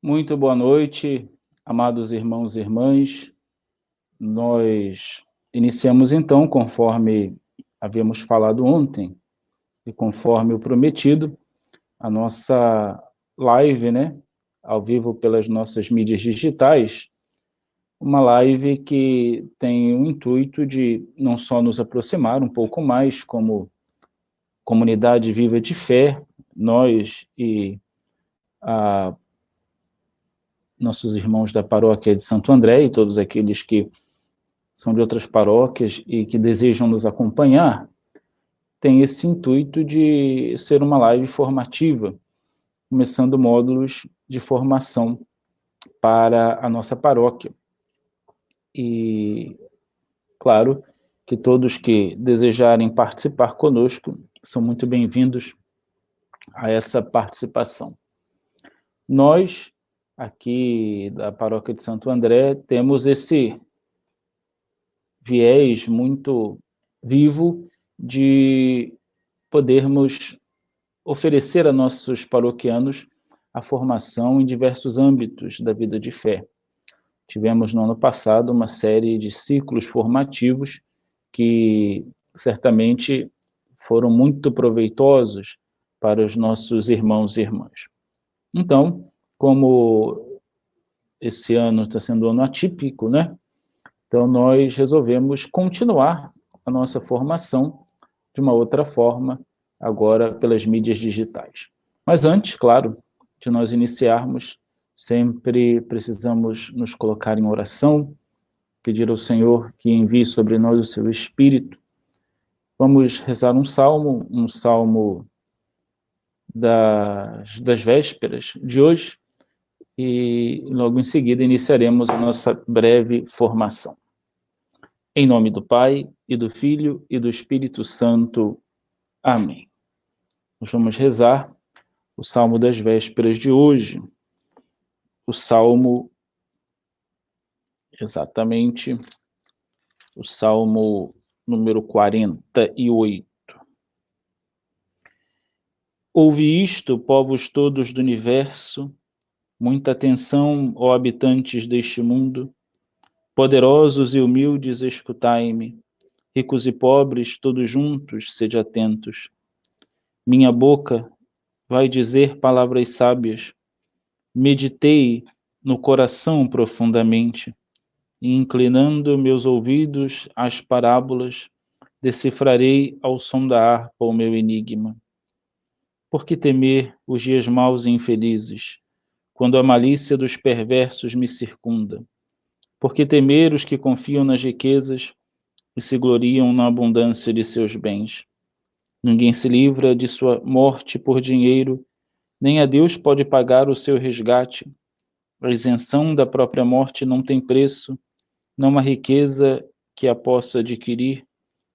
Muito boa noite, amados irmãos e irmãs. Nós iniciamos então, conforme havíamos falado ontem, e conforme o prometido, a nossa live, né, ao vivo pelas nossas mídias digitais, uma live que tem o intuito de não só nos aproximar um pouco mais como comunidade viva de fé, nós e nossos irmãos da paróquia de Santo André e todos aqueles que são de outras paróquias e que desejam nos acompanhar, tem esse intuito de ser uma live formativa, começando módulos de formação para a nossa paróquia. E, claro, que todos que desejarem participar conosco são muito bem-vindos a essa participação. Nós, aqui da paróquia de Santo André, temos esse viés muito vivo de podermos oferecer a nossos paroquianos a formação em diversos âmbitos da vida de fé. Tivemos no ano passado uma série de ciclos formativos que certamente foram muito proveitosos para os nossos irmãos e irmãs. Então, como esse ano está sendo um ano atípico, né? Então, nós resolvemos continuar a nossa formação de uma outra forma, agora pelas mídias digitais. Mas antes, claro, de nós iniciarmos, sempre precisamos nos colocar em oração, pedir ao Senhor que envie sobre nós o seu Espírito. Vamos rezar um salmo das vésperas de hoje, e logo em seguida iniciaremos a nossa breve formação. Em nome do Pai, e do Filho, e do Espírito Santo. Amém. Nós vamos rezar o Salmo das Vésperas de hoje. O Salmo, exatamente, o Salmo número 48. Ouve isto, povos todos do universo, muita atenção, ó habitantes deste mundo, poderosos e humildes, escutai-me, ricos e pobres, todos juntos, sede atentos. Minha boca vai dizer palavras sábias, meditei no coração profundamente, e inclinando meus ouvidos às parábolas, decifrarei ao som da harpa o meu enigma. Por que temer os dias maus e infelizes, quando a malícia dos perversos me circunda? Por que temer os que confiam nas riquezas e se gloriam na abundância de seus bens? Ninguém se livra de sua morte por dinheiro, nem a Deus pode pagar o seu resgate. A isenção da própria morte não tem preço, não há riqueza que a possa adquirir,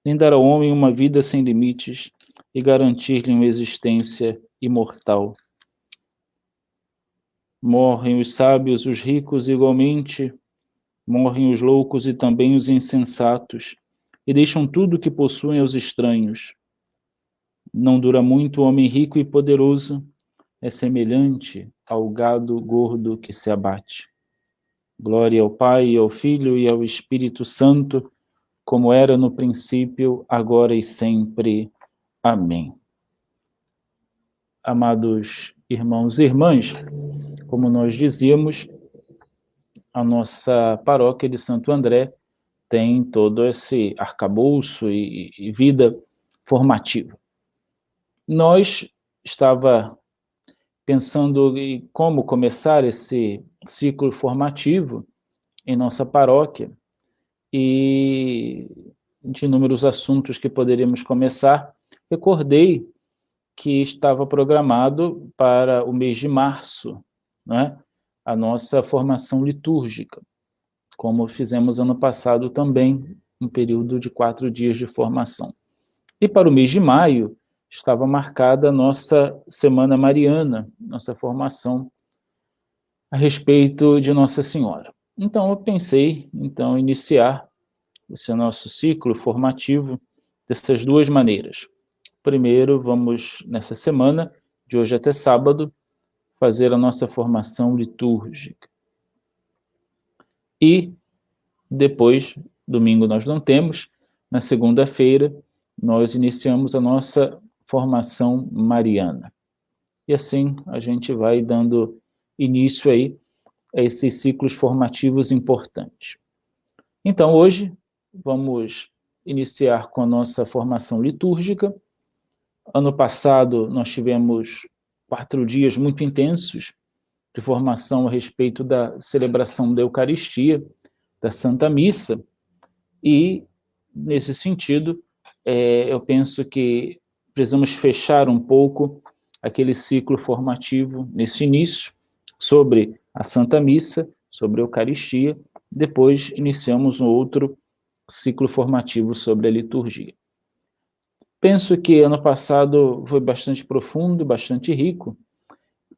nem dar ao homem uma vida sem limites e garantir-lhe uma existência imortal. Morrem os sábios, os ricos igualmente, morrem os loucos e também os insensatos, e deixam tudo o que possuem aos estranhos. Não dura muito o homem rico e poderoso, é semelhante ao gado gordo que se abate. Glória ao Pai, ao Filho e ao Espírito Santo, como era no princípio, agora e sempre. Amém. Amados irmãos e irmãs, como nós dizíamos, a nossa paróquia de Santo André tem todo esse arcabouço e vida formativa. Nós estava pensando em como começar esse ciclo formativo em nossa paróquia e de inúmeros assuntos que poderíamos começar, recordei que estava programado para o mês de março, né, a nossa formação litúrgica, como fizemos ano passado também, um período de 4 dias de formação. E para o mês de maio, estava marcada a nossa Semana Mariana, nossa formação a respeito de Nossa Senhora. Então, eu pensei, iniciar esse nosso ciclo formativo dessas duas maneiras. Primeiro, vamos, nessa semana, de hoje até sábado, fazer a nossa formação litúrgica. E depois, domingo nós não temos, na segunda-feira nós iniciamos a nossa formação mariana. E assim a gente vai dando início aí a esses ciclos formativos importantes. Então hoje vamos iniciar com a nossa formação litúrgica. Ano passado nós tivemos 4 dias muito intensos de formação a respeito da celebração da Eucaristia, da Santa Missa, e, nesse sentido, eu penso que precisamos fechar um pouco aquele ciclo formativo nesse início, sobre a Santa Missa, sobre a Eucaristia, depois iniciamos um outro ciclo formativo sobre a liturgia. Penso que ano passado foi bastante profundo, bastante rico,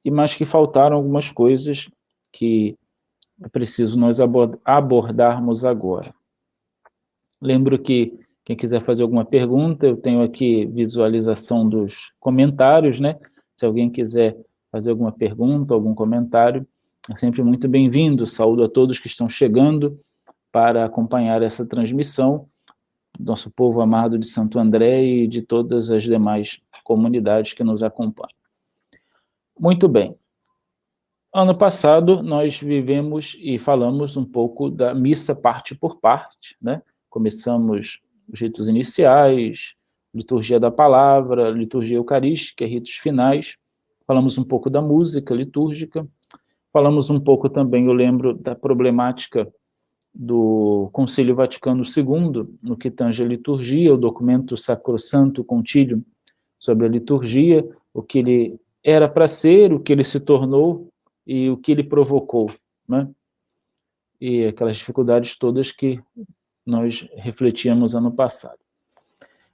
mas que faltaram algumas coisas que é preciso nós abordarmos agora. Lembro que quem quiser fazer alguma pergunta, eu tenho aqui visualização dos comentários, né? Se alguém quiser fazer alguma pergunta, algum comentário, é sempre muito bem-vindo. Saúdo a todos que estão chegando para acompanhar essa transmissão, nosso povo amado de Santo André e de todas as demais comunidades que nos acompanham. Muito bem. Ano passado, nós vivemos e falamos um pouco da missa parte por parte, né? Começamos os ritos iniciais, liturgia da palavra, liturgia eucarística, ritos finais. Falamos um pouco da música litúrgica. Falamos um pouco também, eu lembro, da problemática do Concílio Vaticano II, no que tange a liturgia, o documento Sacrosanto Concilium sobre a liturgia, o que ele era para ser, o que ele se tornou e o que ele provocou, né? E aquelas dificuldades todas que nós refletíamos ano passado.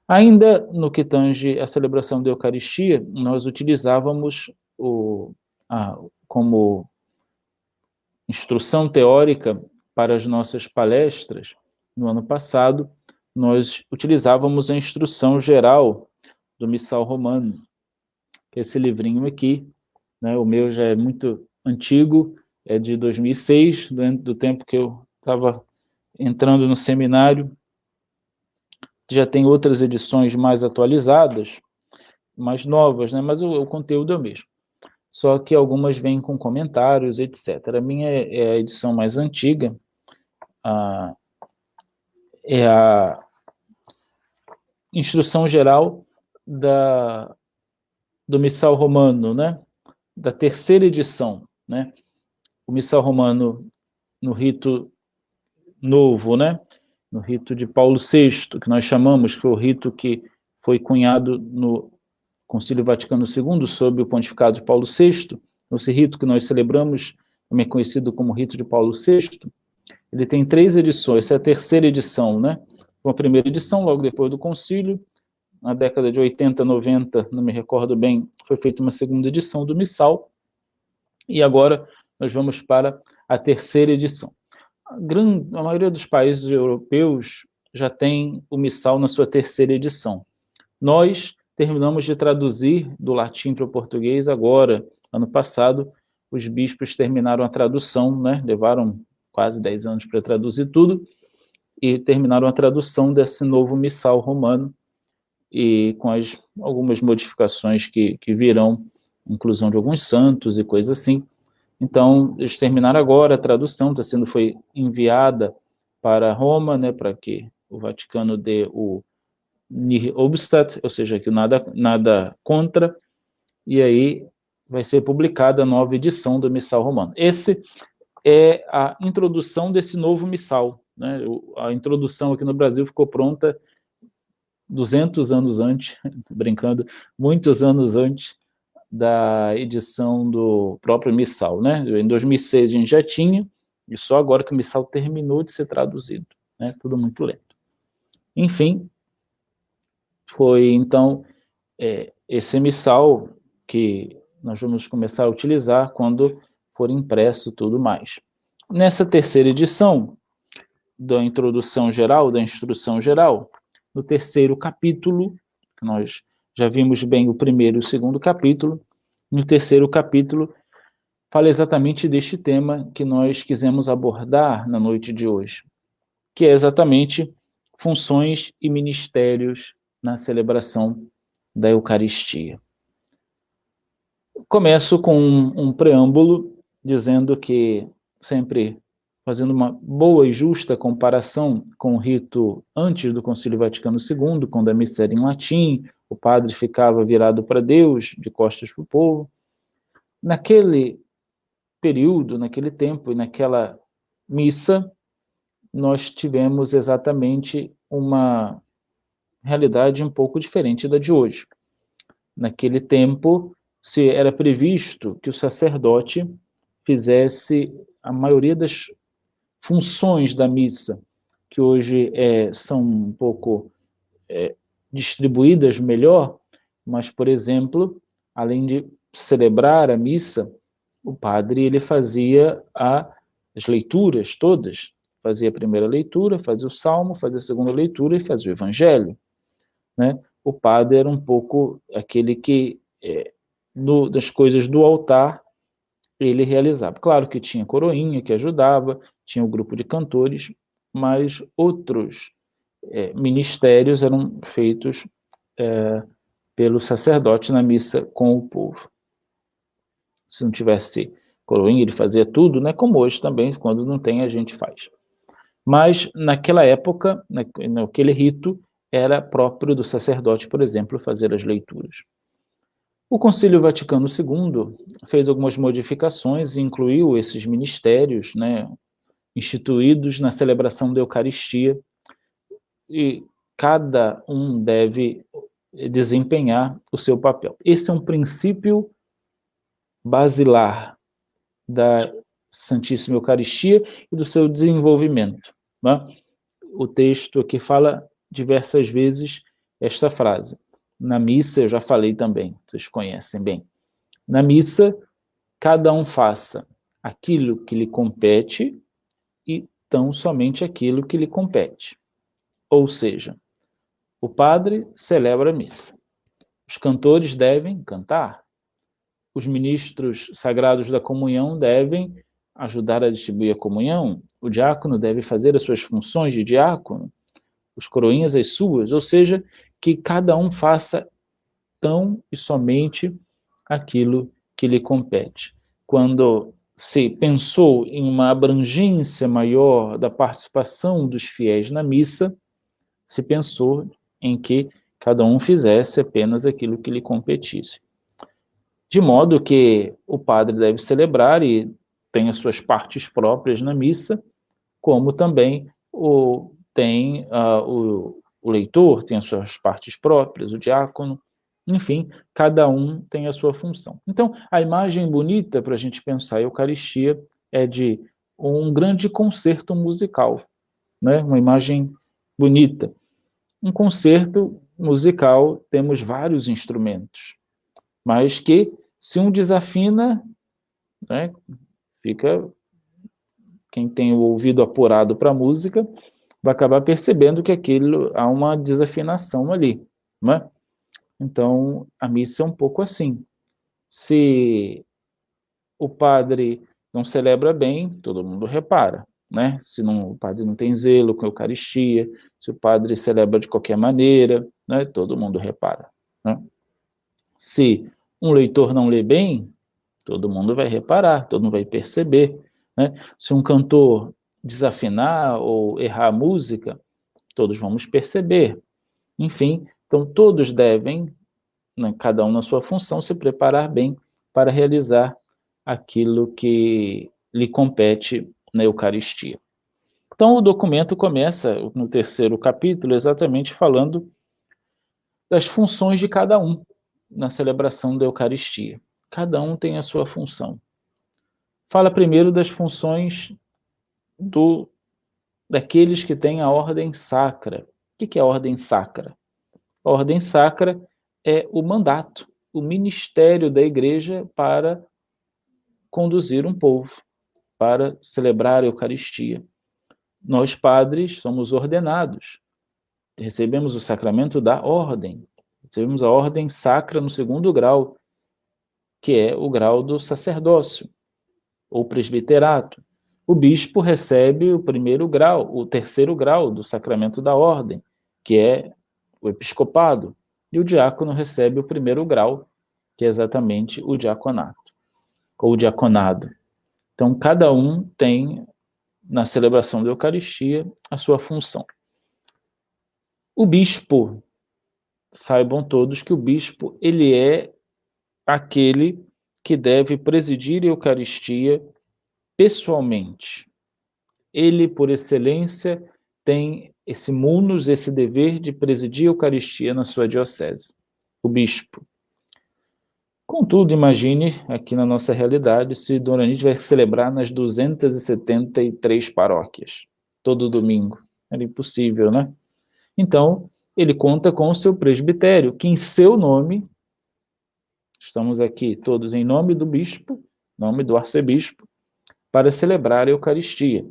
Ainda no que tange a celebração da Eucaristia, nós utilizávamos como instrução teórica para as nossas palestras, no ano passado, nós utilizávamos a instrução geral do Missal Romano, que é esse livrinho aqui, né? O meu já é muito antigo, é de 2006, do tempo que eu estava entrando no seminário. Já tem outras edições mais atualizadas, mais novas, né? Mas o conteúdo é o mesmo. Só que algumas vêm com comentários, etc. A minha é a edição mais antiga, é a instrução geral do Missal Romano, né? Da terceira edição, né? O Missal Romano no rito novo, né? No rito de Paulo VI, que nós chamamos, que foi o rito que foi cunhado no Concílio Vaticano II, sob o pontificado de Paulo VI. Esse rito que nós celebramos, também conhecido como rito de Paulo VI, ele tem 3 edições, essa é a terceira edição, né? Uma primeira edição, logo depois do concílio, na década de 80, 90, não me recordo bem, foi feita uma segunda edição do Missal, e agora nós vamos para a terceira edição. A maioria dos países europeus já tem o Missal na sua terceira edição. Nós terminamos de traduzir do latim para o português agora. Ano passado, os bispos terminaram a tradução, né? Levaram quase 10 anos para traduzir tudo, e terminaram a tradução desse novo Missal romano, e com algumas modificações que virão, inclusão de alguns santos e coisas assim. Então, eles terminaram agora a tradução, foi enviada para Roma, né, para que o Vaticano dê o nihil obstat, ou seja, que nada contra, e aí vai ser publicada a nova edição do Missal Romano. Esse é a introdução desse novo Missal, né? A introdução aqui no Brasil ficou pronta 200 anos antes, brincando, muitos anos antes da edição do próprio Missal, né? Em 2006 a gente já tinha, e só agora que o Missal terminou de ser traduzido, né? Tudo muito lento. Enfim, foi então esse Missal que nós vamos começar a utilizar quando for impresso tudo mais. Nessa terceira edição da introdução geral, da instrução geral, no terceiro capítulo, nós já vimos bem o primeiro e o segundo capítulo, no terceiro capítulo fala exatamente deste tema que nós quisemos abordar na noite de hoje, que é exatamente funções e ministérios na celebração da Eucaristia. Começo com um preâmbulo dizendo que, sempre fazendo uma boa e justa comparação com o rito antes do Concílio Vaticano II, quando a missa era em latim, o padre ficava virado para Deus, de costas para o povo. Naquele período, naquele tempo e naquela missa, nós tivemos exatamente uma realidade um pouco diferente da de hoje. Naquele tempo, se era previsto que o sacerdote fizesse a maioria das funções da missa, que hoje são um pouco distribuídas melhor, mas, por exemplo, além de celebrar a missa, o padre ele fazia as leituras todas, fazia a primeira leitura, fazia o salmo, fazia a segunda leitura e fazia o evangelho, né? O padre era um pouco aquele que, das coisas do altar, ele realizava. Claro que tinha coroinha que ajudava, tinha o grupo de cantores, mas outros ministérios eram feitos pelo sacerdote na missa com o povo. Se não tivesse coroinha, ele fazia tudo, né? Como hoje também, quando não tem, a gente faz. Mas naquela época, naquele rito, era próprio do sacerdote, por exemplo, fazer as leituras. O Concílio Vaticano II fez algumas modificações e incluiu esses ministérios, né, instituídos na celebração da Eucaristia, e cada um deve desempenhar o seu papel. Esse é um princípio basilar da Santíssima Eucaristia e do seu desenvolvimento, né? O texto aqui fala diversas vezes esta frase. Na missa, eu já falei também, vocês conhecem bem. Na missa, cada um faça aquilo que lhe compete e tão somente aquilo que lhe compete. Ou seja, o padre celebra a missa. Os cantores devem cantar. Os ministros sagrados da comunhão devem ajudar a distribuir a comunhão. O diácono deve fazer as suas funções de diácono. Os coroinhas as suas. Ou seja, que cada um faça tão e somente aquilo que lhe compete. Quando se pensou em uma abrangência maior da participação dos fiéis na missa, se pensou em que cada um fizesse apenas aquilo que lhe competisse. De modo que o padre deve celebrar e tem as suas partes próprias na missa, como também tem o leitor, tem as suas partes próprias, o diácono, enfim, cada um tem a sua função. Então, a imagem bonita para a gente pensar a Eucaristia é de um grande concerto musical, né? Uma imagem bonita. Um concerto musical, temos vários instrumentos, mas que, se um desafina, né, fica... Quem tem o ouvido apurado para a música vai acabar percebendo que há uma desafinação ali, né? Então, a missa é um pouco assim. Se o padre não celebra bem, todo mundo repara, né? Se o padre não tem zelo com a Eucaristia, se o padre celebra de qualquer maneira, né? Todo mundo repara, né? Se um leitor não lê bem, todo mundo vai reparar, todo mundo vai perceber, né? Se um cantor desafinar ou errar a música, todos vamos perceber. Enfim, então todos devem, né, cada um na sua função, se preparar bem para realizar aquilo que lhe compete na Eucaristia. Então o documento começa no 3º capítulo exatamente falando das funções de cada um na celebração da Eucaristia. Cada um tem a sua função. Fala primeiro das funções daqueles que têm a ordem sacra. O que é a ordem sacra? A ordem sacra é o mandato, o ministério da igreja para conduzir um povo, para celebrar a Eucaristia. Nós, padres, somos ordenados, recebemos o sacramento da ordem, recebemos a ordem sacra no 2º grau, que é o grau do sacerdócio. ou presbiterato. O bispo recebe o primeiro grau, o terceiro grau do sacramento da ordem, que é o episcopado, e o diácono recebe o primeiro grau, que é exatamente o diaconato, ou o diaconado. Então, cada um tem, na celebração da Eucaristia, a sua função. O bispo, saibam todos que o bispo, ele é aquele que deve presidir a Eucaristia pessoalmente. Ele, por excelência, tem esse munus, esse dever de presidir a Eucaristia na sua diocese, o bispo. Contudo, imagine aqui na nossa realidade se Dom Orani tivesse que celebrar nas 273 paróquias, todo domingo. Era impossível, né? Então, ele conta com o seu presbitério, que em seu nome, estamos aqui todos em nome do bispo, nome do arcebispo, para celebrar a Eucaristia.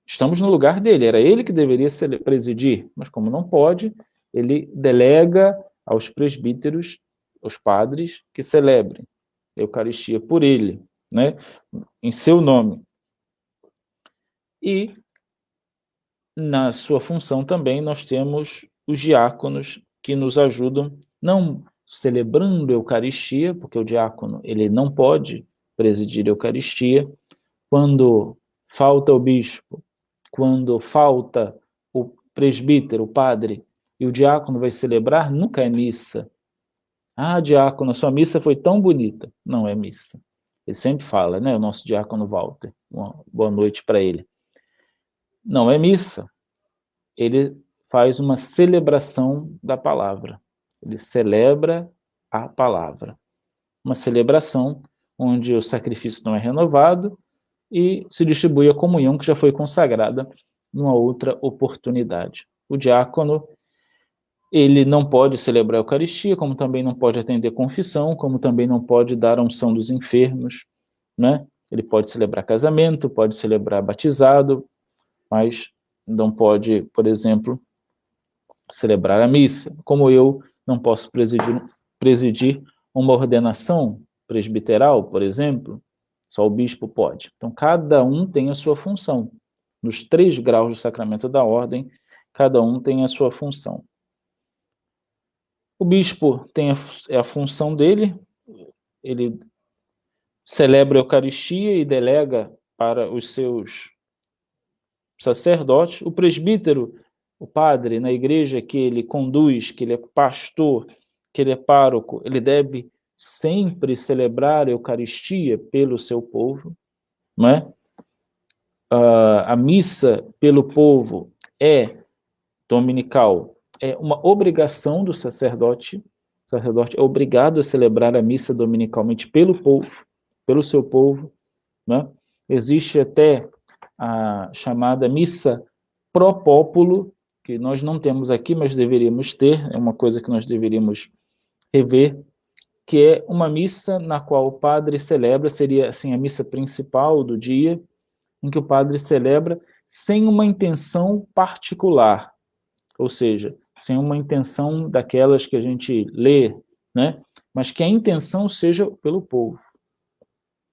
Estamos no lugar dele, era ele que deveria presidir, mas como não pode, ele delega aos presbíteros, aos padres, que celebrem a Eucaristia por ele, né, em seu nome. E, na sua função também, nós temos os diáconos que nos ajudam, não celebrando a Eucaristia, porque o diácono ele não pode presidir a Eucaristia, quando falta o bispo, quando falta o presbítero, o padre, e o diácono vai celebrar, nunca é missa. Ah, diácono, a sua missa foi tão bonita. Não é missa. Ele sempre fala, né? O nosso diácono Walter. Uma boa noite para ele. Não é missa. Ele faz uma celebração da palavra. Ele celebra a palavra. Uma celebração onde o sacrifício não é renovado e se distribui a comunhão que já foi consagrada numa outra oportunidade. O diácono, ele não pode celebrar a Eucaristia, como também não pode atender confissão, como também não pode dar a unção dos enfermos, né? Ele pode celebrar casamento, pode celebrar batizado, mas não pode, por exemplo, celebrar a missa. Como eu não posso presidir uma ordenação presbiteral, por exemplo, só o bispo pode. Então, cada um tem a sua função. Nos 3 graus do sacramento da ordem, cada um tem a sua função. O bispo tem a função dele, ele celebra a Eucaristia e delega para os seus sacerdotes. O presbítero, o padre na igreja que ele conduz, que ele é pastor, que ele é pároco, ele deve sempre celebrar a Eucaristia pelo seu povo, não é? A missa pelo povo é dominical, é uma obrigação do sacerdote. O sacerdote é obrigado a celebrar a missa dominicalmente pelo povo, pelo seu povo, né? Existe até a chamada missa pro populo, que nós não temos aqui, mas deveríamos ter, é uma coisa que nós deveríamos rever, que é uma missa na qual o padre celebra, seria assim a missa principal do dia, em que o padre celebra sem uma intenção particular, ou seja, sem uma intenção daquelas que a gente lê, né? Mas que a intenção seja pelo povo,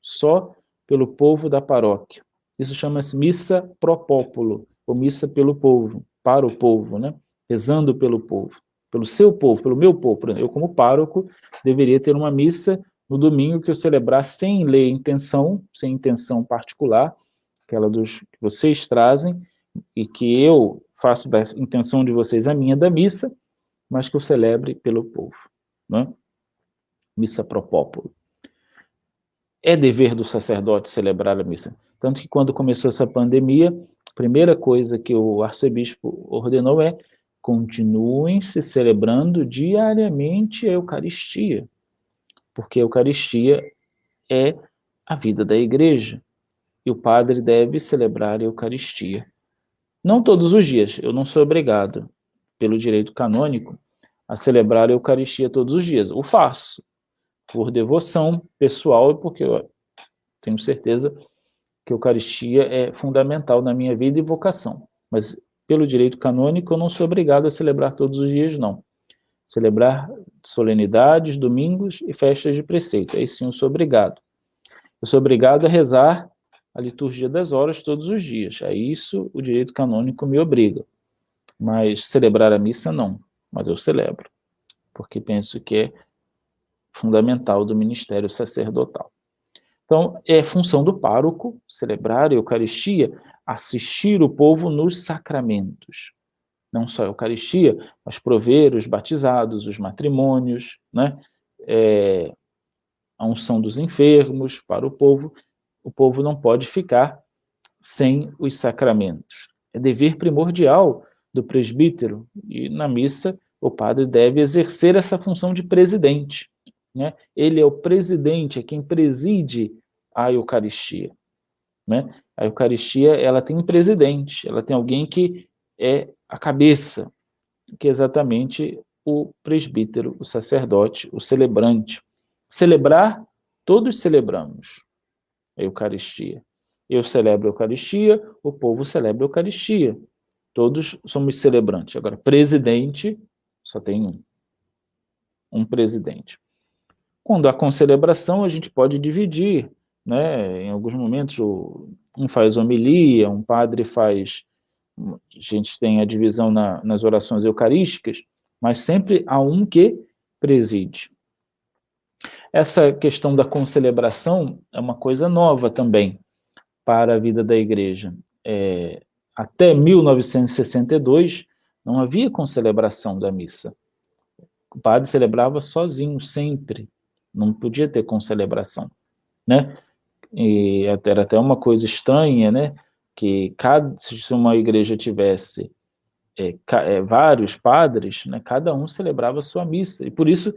só pelo povo da paróquia. Isso chama-se missa pro populo, ou missa pelo povo, para o povo, né? Rezando pelo povo, pelo seu povo, pelo meu povo. Eu, como pároco, deveria ter uma missa no domingo que eu celebrar sem ler intenção, sem intenção particular, aquela dos que vocês trazem, e que eu faço da intenção de vocês a minha da missa, mas que eu celebre pelo povo, né? Missa pro populo. É dever do sacerdote celebrar a missa. Tanto que quando começou essa pandemia, a primeira coisa que o arcebispo ordenou é: continuem se celebrando diariamente a Eucaristia, porque a Eucaristia é a vida da igreja, e o padre deve celebrar a Eucaristia. Não todos os dias, eu não sou obrigado, pelo direito canônico, a celebrar a Eucaristia todos os dias. O faço, por devoção pessoal e porque eu tenho certeza que a Eucaristia é fundamental na minha vida e vocação. Mas, pelo direito canônico, eu não sou obrigado a celebrar todos os dias, não. Celebrar solenidades, domingos e festas de preceito. Aí sim eu sou obrigado. Eu sou obrigado a rezar a liturgia das horas todos os dias. A isso o direito canônico me obriga. Mas celebrar a missa, não. Mas eu celebro, porque penso que é fundamental do ministério sacerdotal. Então, é função do pároco celebrar a Eucaristia, assistir o povo nos sacramentos. Não só a Eucaristia, mas prover os batizados, os matrimônios, né? A unção dos enfermos para o povo. O povo não pode ficar sem os sacramentos. É dever primordial do presbítero, e na missa o padre deve exercer essa função de presidente, né? Ele é o presidente, é quem preside a Eucaristia, né? A Eucaristia, ela tem um presidente, ela tem alguém que é a cabeça, que é exatamente o presbítero, o sacerdote, o celebrante. Celebrar, todos celebramos a Eucaristia. Eu celebro a Eucaristia, o povo celebra a Eucaristia. Todos somos celebrantes. Agora, presidente, só tem um presidente. Quando há concelebração, a gente pode dividir, né? Em alguns momentos, um faz homilia, um padre faz... A gente tem a divisão nas orações eucarísticas, mas sempre há um que preside. Essa questão da concelebração é uma coisa nova também para a vida da igreja. Até 1962, não havia concelebração da missa. O padre celebrava sozinho, sempre. Não podia ter concelebração, né? E era até uma coisa estranha, né? Que se uma igreja tivesse vários padres, né? Cada um celebrava a sua missa. E por isso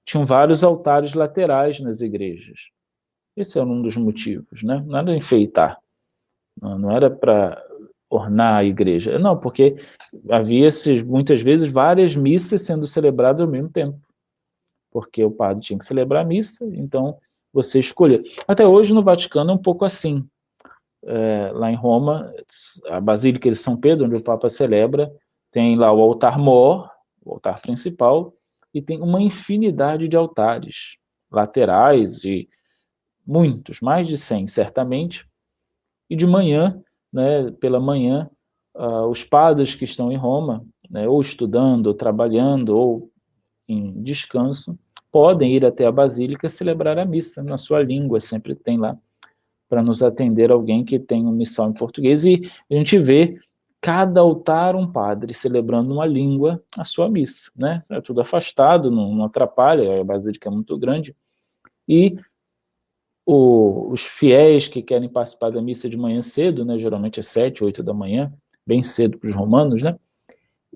tinham vários altares laterais nas igrejas. Esse era um dos motivos, né? Não era enfeitar. Não era para ornar a igreja. Não, porque havia muitas vezes várias missas sendo celebradas ao mesmo tempo. Porque o padre tinha que celebrar a missa, então você escolheu. Até hoje no Vaticano é um pouco assim. Lá em Roma, a Basílica de São Pedro, onde o Papa celebra, tem lá o altar-mor, o altar principal, e tem uma infinidade de altares laterais, e muitos, mais de 100 certamente, e de manhã, né, pela manhã, os padres que estão em Roma, né, ou estudando, ou trabalhando, ou em descanso, podem ir até a Basílica celebrar a missa na sua língua, sempre tem lá, para nos atender alguém que tem uma missal em português, e a gente vê cada altar um padre celebrando uma língua a sua missa, né? É tudo afastado, não atrapalha, a Basílica é muito grande, e os fiéis que querem participar da missa de manhã cedo, né, geralmente é 7, 8 da manhã, bem cedo para os romanos, né?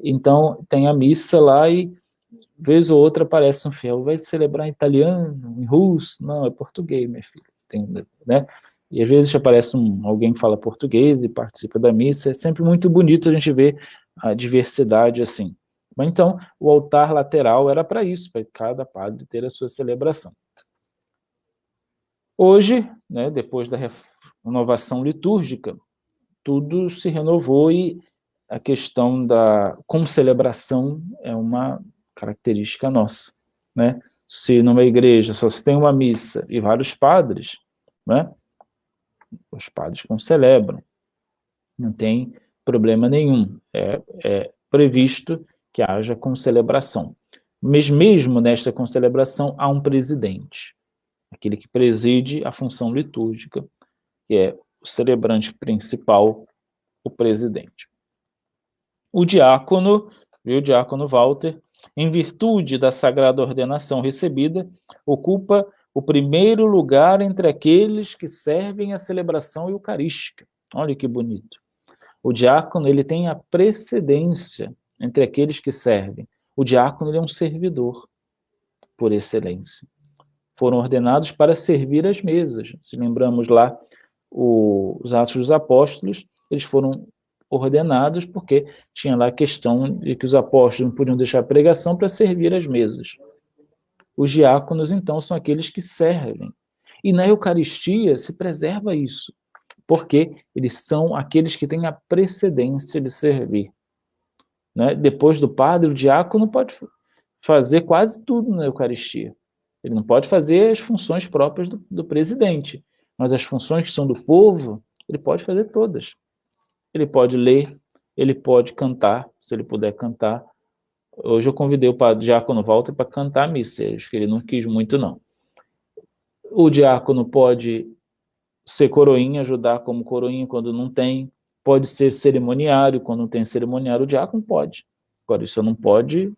Então tem a missa lá e vez ou outra aparece um fiel, vai celebrar em italiano, em russo, não, é português, minha filha, tem, né? E às vezes aparece alguém que fala português e participa da missa, é sempre muito bonito a gente ver a diversidade assim. Mas então, o altar lateral era para isso, para cada padre ter a sua celebração. Hoje, né, depois da renovação litúrgica, tudo se renovou e a questão da concelebração é uma característica nossa, né? Se numa igreja só se tem uma missa e vários padres, né? Os padres concelebram, não tem problema nenhum, é previsto que haja concelebração. Mas mesmo nesta concelebração há um presidente, aquele que preside a função litúrgica, que é o celebrante principal, o presidente. O diácono, viu, o diácono Walter, em virtude da sagrada ordenação recebida, ocupa o primeiro lugar entre aqueles que servem a celebração eucarística. Olha que bonito. O diácono, ele tem a precedência entre aqueles que servem. O diácono, ele é um servidor, por excelência. Foram ordenados para servir as mesas. Se lembramos lá os Atos dos Apóstolos, eles foram ordenados porque tinha lá a questão de que os apóstolos não podiam deixar a pregação para servir as mesas. Os diáconos, então, são aqueles que servem. E na Eucaristia se preserva isso, porque eles são aqueles que têm a precedência de servir. Né? Depois do padre, o diácono pode fazer quase tudo na Eucaristia. Ele não pode fazer as funções próprias do presidente, mas as funções que são do povo, ele pode fazer todas. Ele pode ler, ele pode cantar, se ele puder cantar. Hoje eu convidei o padre diácono Walter para cantar a missa, acho que ele não quis muito, não. O diácono pode ser coroinha, ajudar como coroinha quando não tem, pode ser cerimoniário, quando não tem cerimoniário, o diácono pode. Agora, isso não pode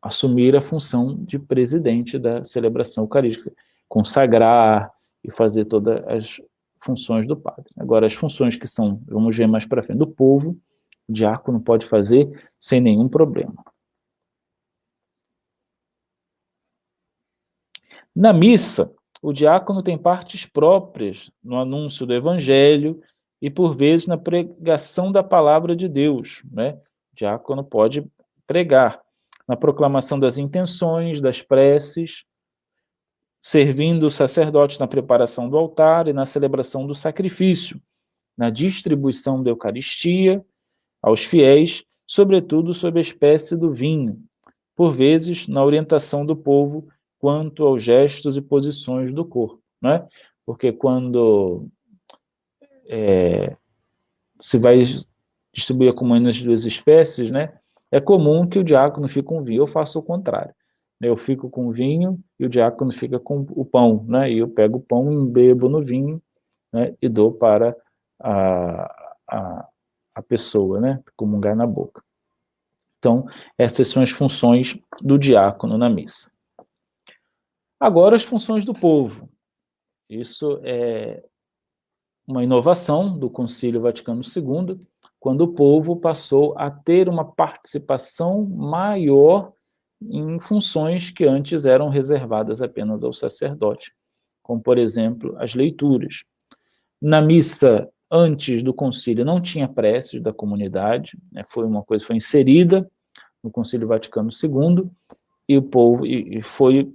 assumir a função de presidente da celebração eucarística, consagrar e fazer todas as funções do padre. Agora, as funções que são, vamos ver mais para frente, do povo, o diácono pode fazer sem nenhum problema. Na missa, o diácono tem partes próprias no anúncio do evangelho e, por vezes, na pregação da palavra de Deus, né? O diácono pode pregar na proclamação das intenções, das preces, servindo o sacerdote na preparação do altar e na celebração do sacrifício, na distribuição da Eucaristia aos fiéis, sobretudo sob a espécie do vinho, por vezes na orientação do povo quanto aos gestos e posições do corpo, né? Porque quando se vai distribuir a comunhão nas duas espécies, né? É comum que o diácono fique com vinho. Eu faço o contrário. Eu fico com o vinho e o diácono fica com o pão, né? E eu pego o pão, embebo no vinho, né? E dou para a pessoa, né? Comungar na boca. Então, essas são as funções do diácono na missa. Agora, as funções do povo. Isso é uma inovação do Concílio Vaticano II, quando o povo passou a ter uma participação maior em funções que antes eram reservadas apenas ao sacerdote, como, por exemplo, as leituras. Na missa, antes do concílio, não tinha preces da comunidade, né? Foi uma coisa, foi inserida no Concílio Vaticano II, e o povo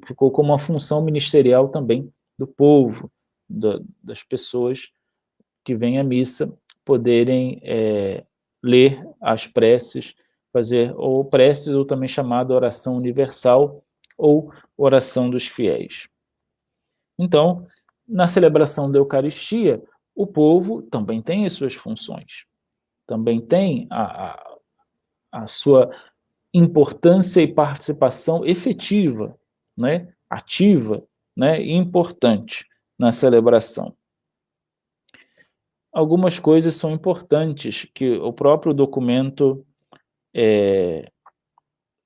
ficou como uma função ministerial também do povo, das pessoas que vêm à missa, poderem ler as preces, fazer ou preces, ou também chamada oração universal, ou oração dos fiéis. Então, na celebração da Eucaristia, o povo também tem as suas funções, também tem a sua importância e participação efetiva, né, ativa, né, e importante na celebração. Algumas coisas são importantes que o próprio documento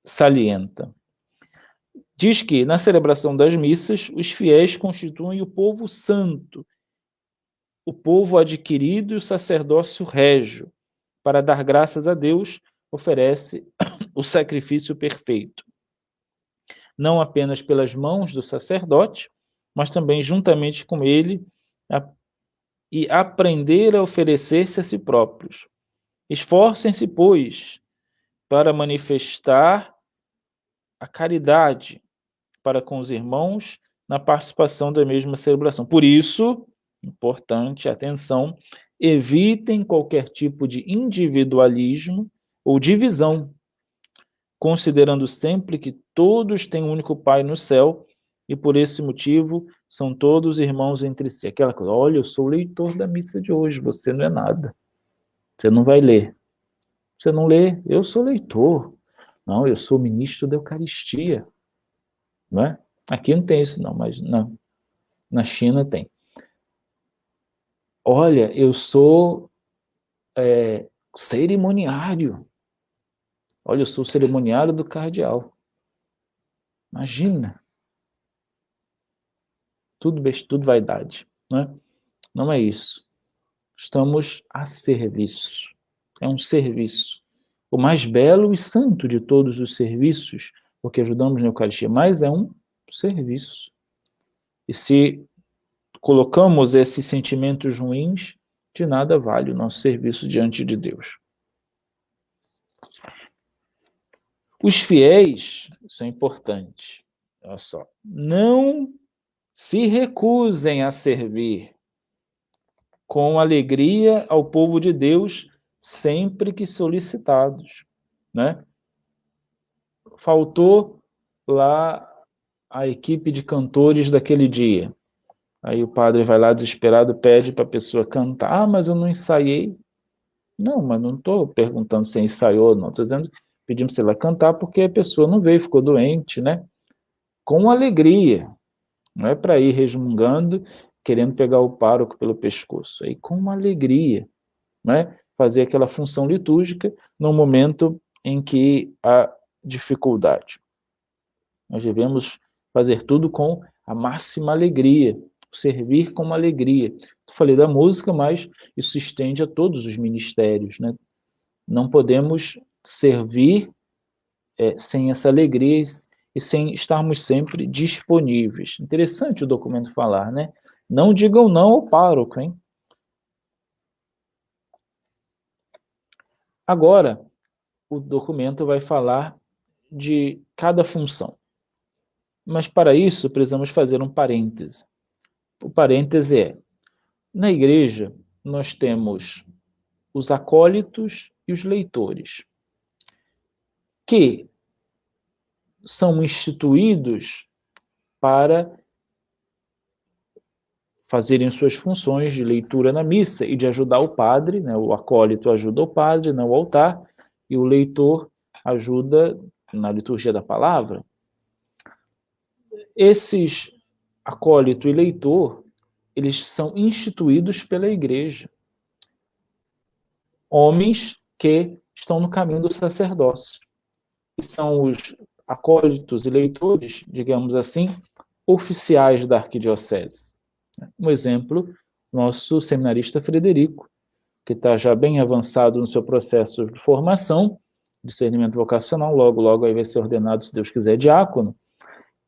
salienta. Diz que, na celebração das missas, os fiéis constituem o povo santo, o povo adquirido e o sacerdócio régio. Para dar graças a Deus, oferece o sacrifício perfeito. Não apenas pelas mãos do sacerdote, mas também juntamente com ele, e aprender a oferecer-se a si próprios. Esforcem-se, pois, para manifestar a caridade para com os irmãos na participação da mesma celebração. Por isso, importante, atenção, evitem qualquer tipo de individualismo ou divisão, considerando sempre que todos têm um único Pai no céu e por esse motivo são todos irmãos entre si. Aquela coisa, olha, eu sou o leitor da missa de hoje, você não é nada. Você não vai ler. Você não lê, eu sou leitor. Não, eu sou ministro da Eucaristia. Não é? Aqui não tem isso não, mas na China tem. Olha, eu sou cerimoniário. Olha, eu sou cerimoniário do cardeal. Imagina. Tudo vaidade. Não é? Não é isso. Estamos a serviço. É um serviço. O mais belo e santo de todos os serviços, porque ajudamos na Eucaristia, mas é um serviço. E se colocamos esses sentimentos ruins, de nada vale o nosso serviço diante de Deus. Os fiéis, isso é importante, olha só, não se recusem a servir com alegria ao povo de Deus sempre que solicitados, né? Faltou lá a equipe de cantores daquele dia. Aí o padre vai lá desesperado, pede para a pessoa cantar. Ah, mas eu não ensaiei. Não, mas não estou perguntando se ensaiou, não. Estou dizendo, pedimos para ela cantar porque a pessoa não veio, ficou doente, né? Com alegria. Não é para ir resmungando, querendo pegar o pároco pelo pescoço. Aí com alegria, né? Fazer aquela função litúrgica no momento em que há dificuldade. Nós devemos fazer tudo com a máxima alegria, servir com alegria. Eu falei da música, mas isso se estende a todos os ministérios, né? Não podemos servir sem essa alegria e sem estarmos sempre disponíveis. Interessante o documento falar, né? Não digam não ao pároco, hein? Agora, o documento vai falar de cada função. Mas para isso, precisamos fazer um parêntese. O parêntese é: na igreja, nós temos os acólitos e os leitores, que são instituídos para fazerem suas funções de leitura na missa e de ajudar o padre, né? O acólito ajuda o padre no altar e o leitor ajuda na liturgia da palavra. Esses acólito e leitor, eles são instituídos pela igreja. Homens que estão no caminho do sacerdócio. E são os acólitos e leitores, digamos assim, oficiais da arquidiocese. Um exemplo, nosso seminarista Frederico, que está já bem avançado no seu processo de formação, discernimento vocacional, logo aí vai ser ordenado, se Deus quiser, diácono.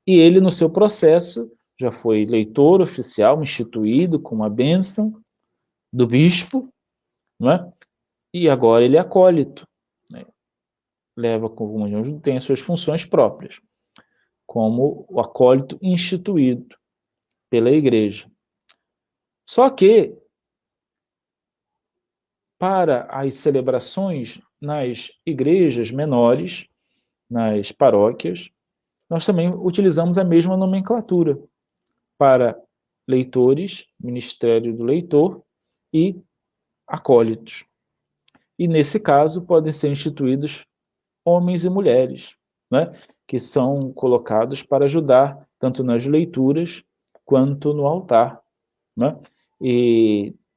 E ele, no seu processo, já foi leitor oficial, instituído com uma bênção do bispo, não é? E agora ele é acólito, né? Leva comunhão, tem as suas funções próprias, como o acólito instituído pela igreja. Só que, para as celebrações nas igrejas menores, nas paróquias, nós também utilizamos a mesma nomenclatura para leitores, ministério do leitor e acólitos. E, nesse caso, podem ser instituídos homens e mulheres, né, que são colocados para ajudar tanto nas leituras quanto no altar, né?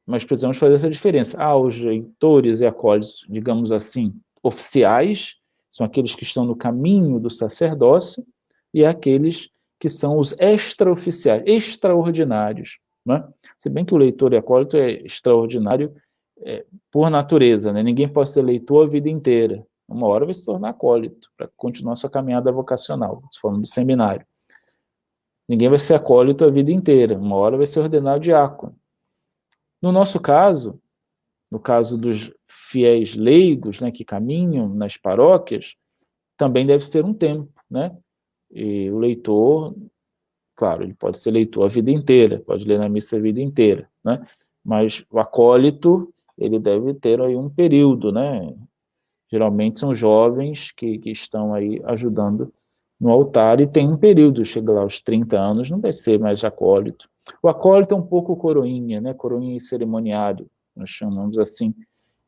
Mas precisamos fazer essa diferença. Há os leitores e acólitos, digamos assim, oficiais, são aqueles que estão no caminho do sacerdócio, e há aqueles que são os extraoficiais, extraordinários, né? Se bem que o leitor e acólito é extraordinário por natureza, né? Ninguém pode ser leitor a vida inteira. Uma hora vai se tornar acólito, para continuar sua caminhada vocacional, falando do seminário. Ninguém vai ser acólito a vida inteira, uma hora vai ser ordenado diácono. No nosso caso, no caso dos fiéis leigos, né, que caminham nas paróquias, também deve ter um tempo, né? E o leitor, claro, ele pode ser leitor a vida inteira, pode ler na missa a vida inteira, né? Mas o acólito, ele deve ter aí um período, né? Geralmente são jovens que estão aí ajudando no altar e tem um período, chega lá aos 30 anos, não vai ser mais acólito. O acólito é um pouco coroinha, né? Coroinha e cerimoniário, nós chamamos assim.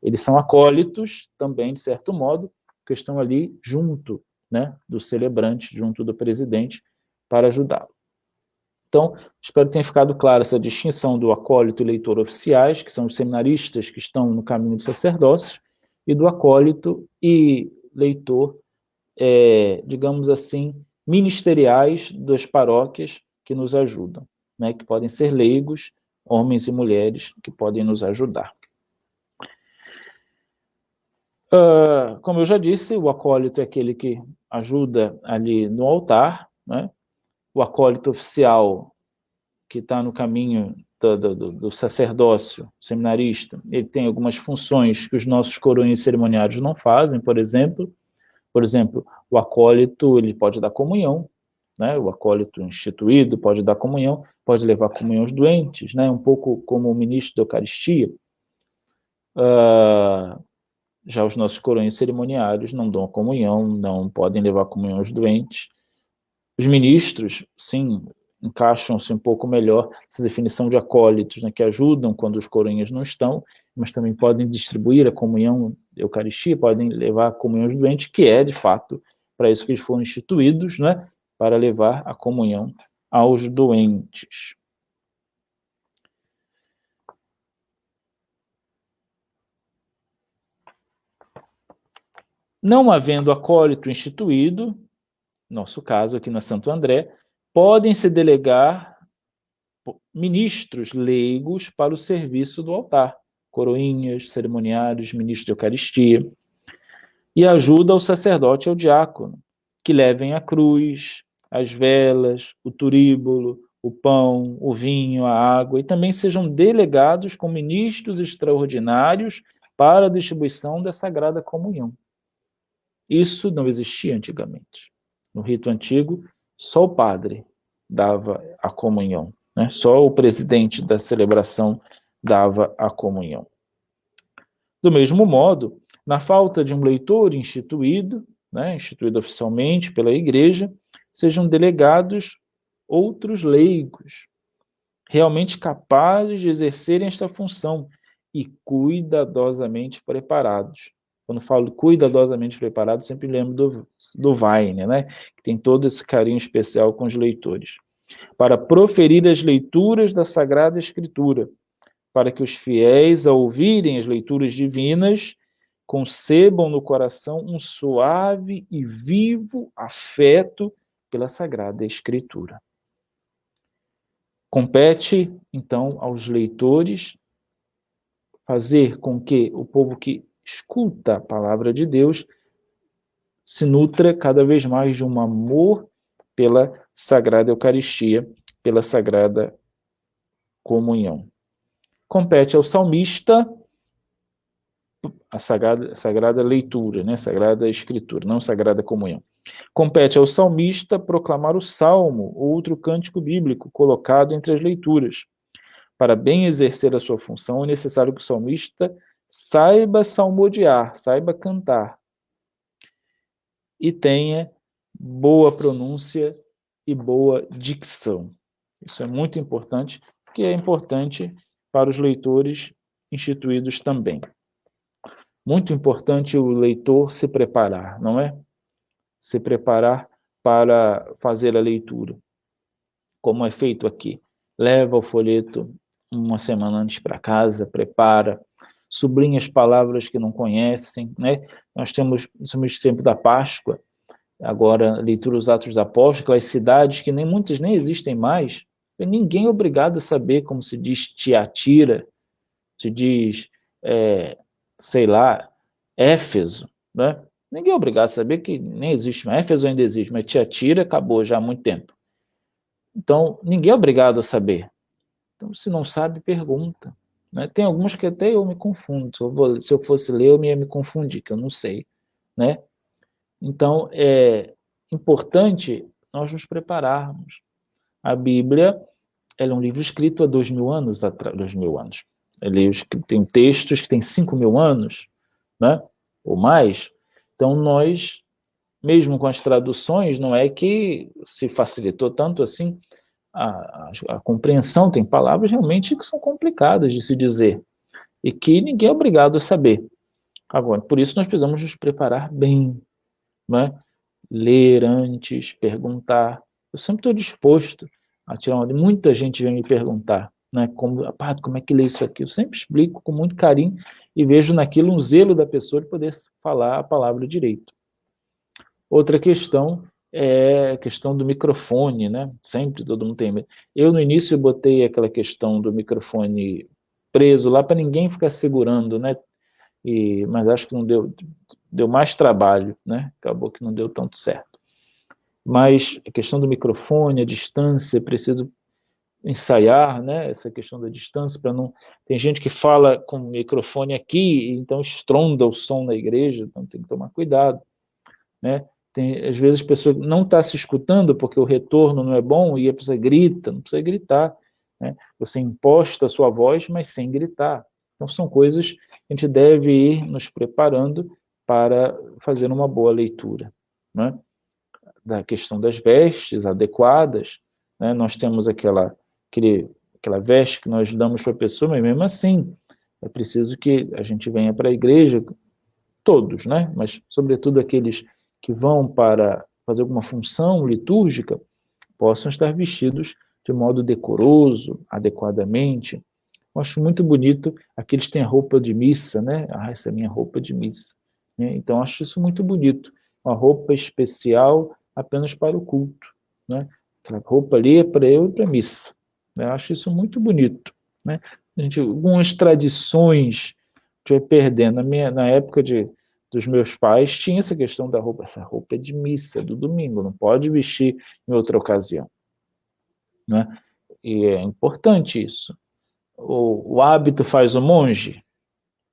Eles são acólitos também, de certo modo, que estão ali junto, né, do celebrante, junto do presidente, para ajudá-lo. Então, espero que tenha ficado clara essa distinção do acólito e leitor oficiais, que são os seminaristas que estão no caminho do sacerdócio, e do acólito e leitor, digamos assim, ministeriais das paróquias que nos ajudam, né, que podem ser leigos, homens e mulheres que podem nos ajudar. Como eu já disse, o acólito é aquele que ajuda ali no altar, né? O acólito oficial, que está no caminho do sacerdócio, seminarista, ele tem algumas funções que os nossos coroinhas cerimoniários não fazem, por exemplo, o acólito, ele pode dar comunhão, né? O acólito instituído pode dar comunhão, pode levar comunhão aos doentes, né? Um pouco como o ministro da Eucaristia. Já os nossos coroinhas cerimoniários não dão a comunhão, não podem levar a comunhão aos doentes, Os ministros, sim, encaixam-se um pouco melhor essa definição de acólitos, né, que ajudam quando os coroinhas não estão, mas também podem distribuir a comunhão, a Eucaristia, podem levar a comunhão aos doentes, que é, de fato, para isso que eles foram instituídos, né, para levar a comunhão aos doentes. Não havendo acólito instituído, nosso caso aqui na Santo André, podem se delegar ministros leigos para o serviço do altar, coroinhas, cerimoniários, ministros de Eucaristia, e ajuda o sacerdote e o diácono, que levem a cruz, as velas, o turíbulo, o pão, o vinho, a água, e também sejam delegados com ministros extraordinários para a distribuição da Sagrada Comunhão. Isso não existia antigamente. No rito antigo, só o padre dava a comunhão, né? Só o presidente da celebração dava a comunhão. Do mesmo modo, na falta de um leitor instituído, né, instituído oficialmente pela Igreja, sejam delegados outros leigos, realmente capazes de exercerem esta função e cuidadosamente preparados. Quando falo cuidadosamente preparado, sempre lembro do Weiner, né? Que tem todo esse carinho especial com os leitores. Para proferir as leituras da Sagrada Escritura, para que os fiéis, ao ouvirem as leituras divinas, concebam no coração um suave e vivo afeto pela Sagrada Escritura. Compete, então, aos leitores fazer com que o povo que escuta a palavra de Deus se nutra cada vez mais de um amor pela Sagrada Eucaristia, pela Sagrada Comunhão. Compete ao salmista a sagrada leitura, né? Sagrada Escritura, não Sagrada Comunhão. Compete ao salmista proclamar o salmo, ou outro cântico bíblico, colocado entre as leituras. Para bem exercer a sua função, é necessário que o salmista saiba salmodiar, saiba cantar, e tenha boa pronúncia e boa dicção. Isso é muito importante, porque é importante para os leitores instituídos também. Muito importante o leitor se preparar, não é? Se preparar para fazer a leitura, como é feito aqui. Leva o folheto uma semana antes para casa, prepara, sublinha as palavras que não conhecem, né? Nós temos o tempo da Páscoa, agora leitura dos Atos dos Apóstolos, aquelas cidades que muitas nem existem mais, ninguém é obrigado a saber como se diz Tiatira, se diz, sei lá, Éfeso, né? Ninguém é obrigado a saber que nem existe mais. Éfeso ainda existe, mas Tiatira acabou já há muito tempo. Então, ninguém é obrigado a saber. Então, se não sabe, pergunta. Né? Tem alguns que até eu me confundo. Se eu fosse ler, eu ia me confundir, que eu não sei. Né? Então, é importante nós nos prepararmos. A Bíblia ela é um livro escrito há 2.000 anos atrás. 2.000 anos. Tem textos que têm 5.000 anos, né? Ou mais. Então, nós, mesmo com as traduções, não é que se facilitou tanto assim a compreensão. Tem palavras realmente que são complicadas de se dizer e que ninguém é obrigado a saber. Agora, por isso nós precisamos nos preparar bem, né? Ler antes, perguntar. Eu sempre estou disposto a tirar uma... Muita gente vem me perguntar, né? Como é que lê isso aqui? Eu sempre explico com muito carinho e vejo naquilo um zelo da pessoa de poder falar a palavra direito. Outra questão é a questão do microfone, né? Sempre todo mundo tem medo. Eu, no início, botei aquela questão do microfone preso lá para ninguém ficar segurando, né? Mas acho que não deu mais trabalho, né? Acabou que não deu tanto certo. Mas a questão do microfone, a distância, preciso ensaiar, né? Essa questão da distância para não... Tem gente que fala com o microfone aqui, então estronda o som na igreja, então tem que tomar cuidado, né? Às vezes a pessoa não está se escutando porque o retorno não é bom e a pessoa grita, não precisa gritar, né? Você imposta a sua voz, mas sem gritar. Então são coisas que a gente deve ir nos preparando para fazer uma boa leitura, né? da questão das vestes adequadas, né? Nós temos aquela veste que nós damos para a pessoa, mas mesmo assim, é preciso que a gente venha para a igreja, todos, né? Mas sobretudo aqueles que vão para fazer alguma função litúrgica, possam estar vestidos de modo decoroso, adequadamente. Eu acho muito bonito aqueles que têm a roupa de missa, né? Ah, essa é a minha roupa de missa. Né? Então, acho isso muito bonito. Uma roupa especial apenas para o culto. Né? Aquela roupa ali é para eu e para a missa. Né? Eu acho isso muito bonito. Né? Algumas tradições a gente vai perdendo. Na época dos meus pais, tinha essa questão da roupa. Essa roupa é de missa, do domingo, não pode vestir em outra ocasião. Né? E é importante isso. O hábito faz o monge?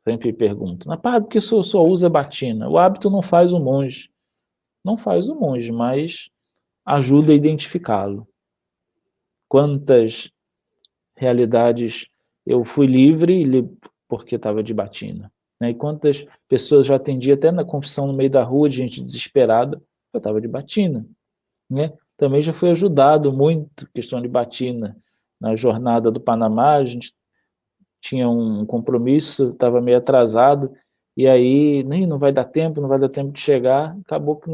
Sempre pergunto. Na parte que só usa batina. O hábito não faz o monge. Não faz o monge, mas ajuda a identificá-lo. Quantas realidades eu fui livre porque estava de batina. Né? E quantas pessoas já atendi até na confissão no meio da rua, de gente desesperada, eu estava de batina. Né? Também já fui ajudado muito, questão de batina. Na jornada do Panamá, a gente tinha um compromisso, estava meio atrasado, e aí nem não vai dar tempo, não vai dar tempo de chegar, acabou que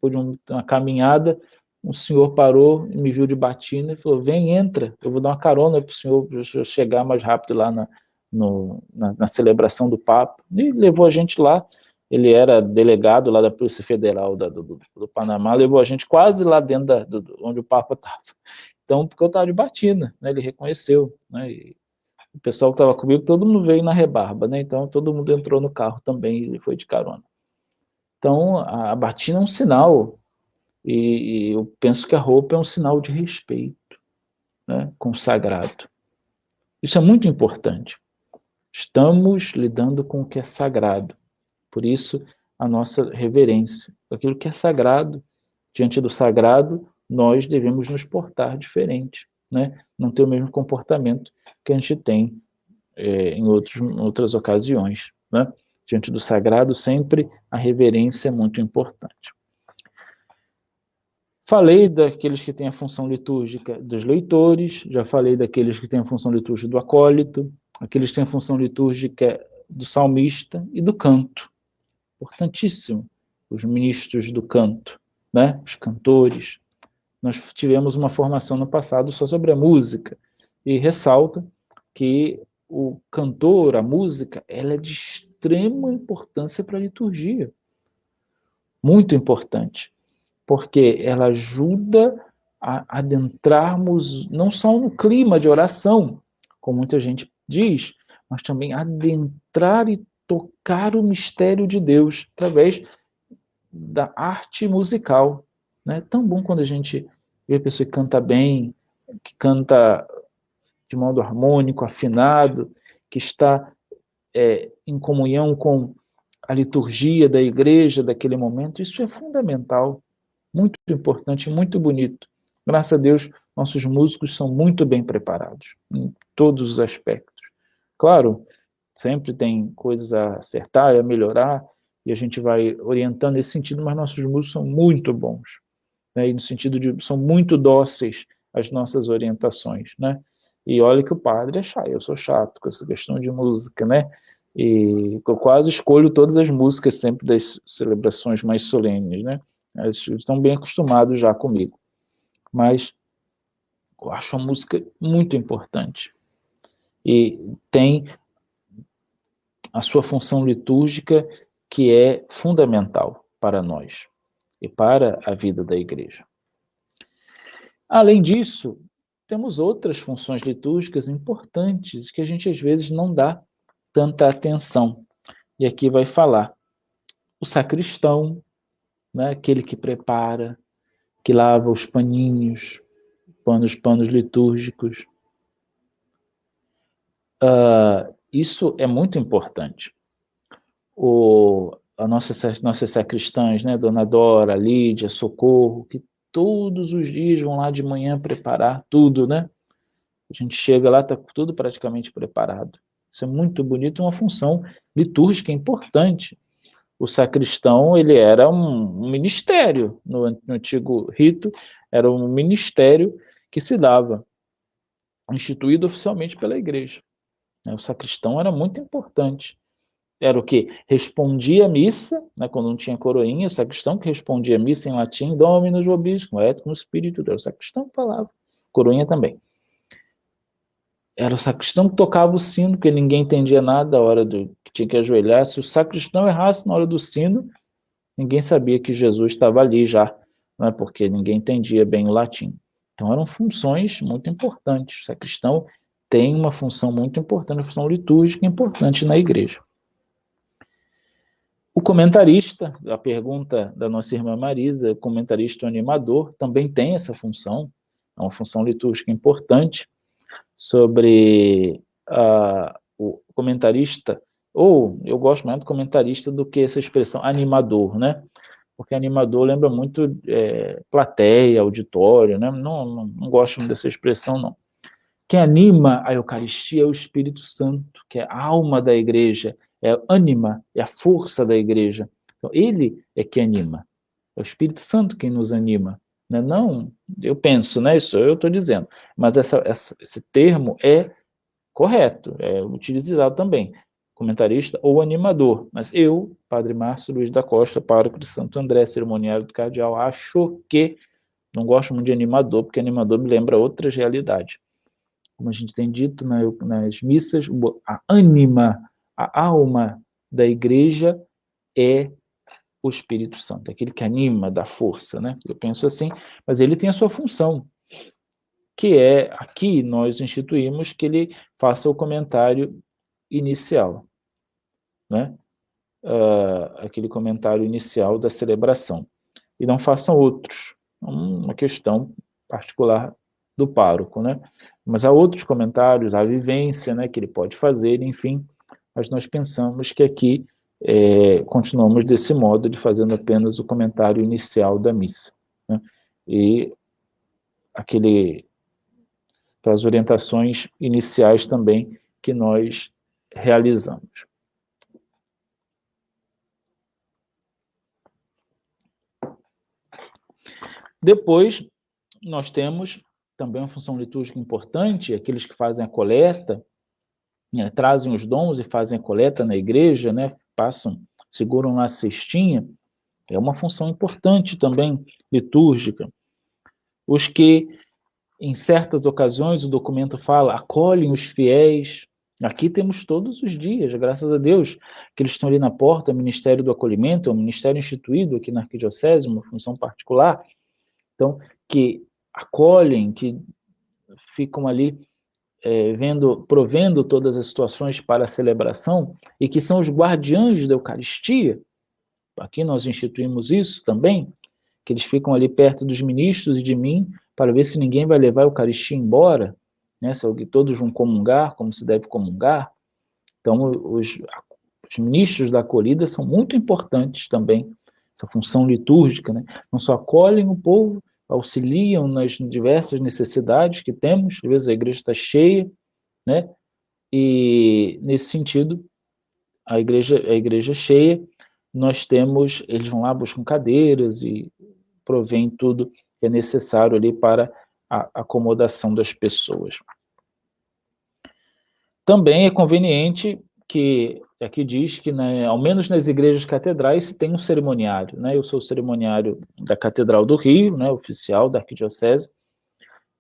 por uma caminhada, um senhor parou e me viu de batina e falou, vem, entra, eu vou dar uma carona para o senhor, para eu chegar mais rápido lá na celebração do Papa, e levou a gente lá. Ele era delegado lá da Polícia Federal do Panamá, levou a gente quase lá dentro onde o Papa estava. Então, porque eu estava de batina, né? Ele reconheceu, né? E o pessoal que estava comigo, todo mundo veio na rebarba, né? Então, todo mundo entrou no carro também e foi de carona. Então, a batina é um sinal, e eu penso que a roupa é um sinal de respeito, né? Com o sagrado. Isso é muito importante. Estamos lidando com o que é sagrado. Por isso, a nossa reverência. Aquilo que é sagrado, diante do sagrado, nós devemos nos portar diferente, né? Não ter o mesmo comportamento que a gente tem em outras ocasiões. Né? Diante do sagrado, sempre a reverência é muito importante. Falei daqueles que têm a função litúrgica dos leitores, já falei daqueles que têm a função litúrgica do acólito, aqueles que têm a função litúrgica do salmista e do canto. Importantíssimo, os ministros do canto, né? Os cantores. Nós tivemos uma formação no passado só sobre a música, e ressalto que o cantor, a música, ela é de extrema importância para a liturgia. Muito importante, porque ela ajuda a adentrarmos não só no clima de oração, como muita gente diz, mas também adentrar e tocar o mistério de Deus através da arte musical. Né? É tão bom quando a gente vê a pessoa que canta bem, que canta de modo harmônico, afinado, que está em comunhão com a liturgia da igreja daquele momento. Isso é fundamental, muito importante, muito bonito. Graças a Deus, nossos músicos são muito bem preparados, em todos os aspectos. Claro, sempre tem coisas a acertar e a melhorar, e a gente vai orientando nesse sentido, mas nossos músicos são muito bons, né? E no sentido de são muito dóceis às nossas orientações, né? E olha que o padre é chato, eu sou chato com essa questão de música, né? E eu quase escolho todas as músicas sempre das celebrações mais solenes, né? Eles estão bem acostumados já comigo. Mas eu acho a música muito importante. E tem a sua função litúrgica que é fundamental para nós e para a vida da igreja. Além disso, temos outras funções litúrgicas importantes que a gente às vezes não dá tanta atenção. E aqui vai falar o sacristão, né, aquele que prepara, que lava os paninhos, panos litúrgicos. Isso é muito importante. Nossas sacristãs, né, Dona Dora, Lídia, Socorro, que todos os dias vão lá de manhã preparar tudo, né? A gente chega lá, está tudo praticamente preparado. Isso é muito bonito, uma função litúrgica importante. o sacristão, ele era um ministério, no antigo rito, era um ministério que se dava, instituído oficialmente pela igreja. O sacristão era muito importante. Era o que? Respondia a missa, né, quando não tinha coroinha, o sacristão que respondia a missa em latim, Dominus vobiscum, et cum spiritu, era o sacristão que falava, coroinha também. Era o sacristão que tocava o sino, porque ninguém entendia nada a hora que tinha que ajoelhar. Se o sacristão errasse na hora do sino, ninguém sabia que Jesus estava ali já, né, porque ninguém entendia bem o latim. Então eram funções muito importantes. O sacristão tem uma função muito importante, uma função litúrgica importante na igreja. O comentarista, a pergunta da nossa irmã Marisa, o comentarista animador, também tem essa função, é uma função litúrgica importante, sobre o comentarista, ou eu gosto mais do comentarista do que essa expressão animador, né? Porque animador lembra muito plateia, auditório, né? Não gosto muito dessa expressão, não. Quem anima a Eucaristia é o Espírito Santo, que é a alma da igreja, é a ânima, é a força da igreja. Então, ele é que anima. É o Espírito Santo quem nos anima. Né? Não, eu penso, né? Isso eu estou dizendo. Mas esse termo é correto, é utilizado também. Comentarista ou animador. Mas eu, Padre Márcio Luiz da Costa, pároco de Santo André, cerimoniário do cardeal, acho que não gosto muito de animador, porque animador me lembra outras realidades. Como a gente tem dito nas missas, a ânima, a alma da igreja é o Espírito Santo, aquele que anima, dá força, né? Eu penso assim, mas ele tem a sua função, que é, aqui nós instituímos que ele faça o comentário inicial, né? Aquele comentário inicial da celebração, e não façam outros, uma questão particular do pároco, né? Mas há outros comentários, há a vivência, né, que ele pode fazer, enfim, mas nós pensamos que aqui continuamos desse modo, de fazendo apenas o comentário inicial da missa, né? E aquelas orientações iniciais também que nós realizamos. Depois, nós temos também uma função litúrgica importante, aqueles que fazem a coleta, né, trazem os dons e fazem a coleta na igreja, né, seguram lá a cestinha, é uma função importante também litúrgica. Os que, em certas ocasiões, o documento fala, acolhem os fiéis. Aqui temos todos os dias, graças a Deus, que eles estão ali na porta, o Ministério do Acolhimento, é um ministério instituído aqui na Arquidiocese, uma função particular, então, que acolhem, que ficam ali provendo todas as situações para a celebração, e que são os guardiães da Eucaristia. Aqui nós instituímos isso também, que eles ficam ali perto dos ministros e de mim, para ver se ninguém vai levar a Eucaristia embora, né? Se todos vão comungar, como se deve comungar. Então, os ministros da acolhida são muito importantes também, essa função litúrgica, né? Não só acolhem o povo, auxiliam nas diversas necessidades que temos, às vezes a igreja está cheia, né? E, nesse sentido, a igreja cheia, eles vão lá, buscam cadeiras e provém tudo que é necessário ali para a acomodação das pessoas. Também é conveniente que, aqui diz que, né, ao menos nas igrejas catedrais, tem um cerimoniário, né? Eu sou o cerimoniário da Catedral do Rio, né, oficial da Arquidiocese,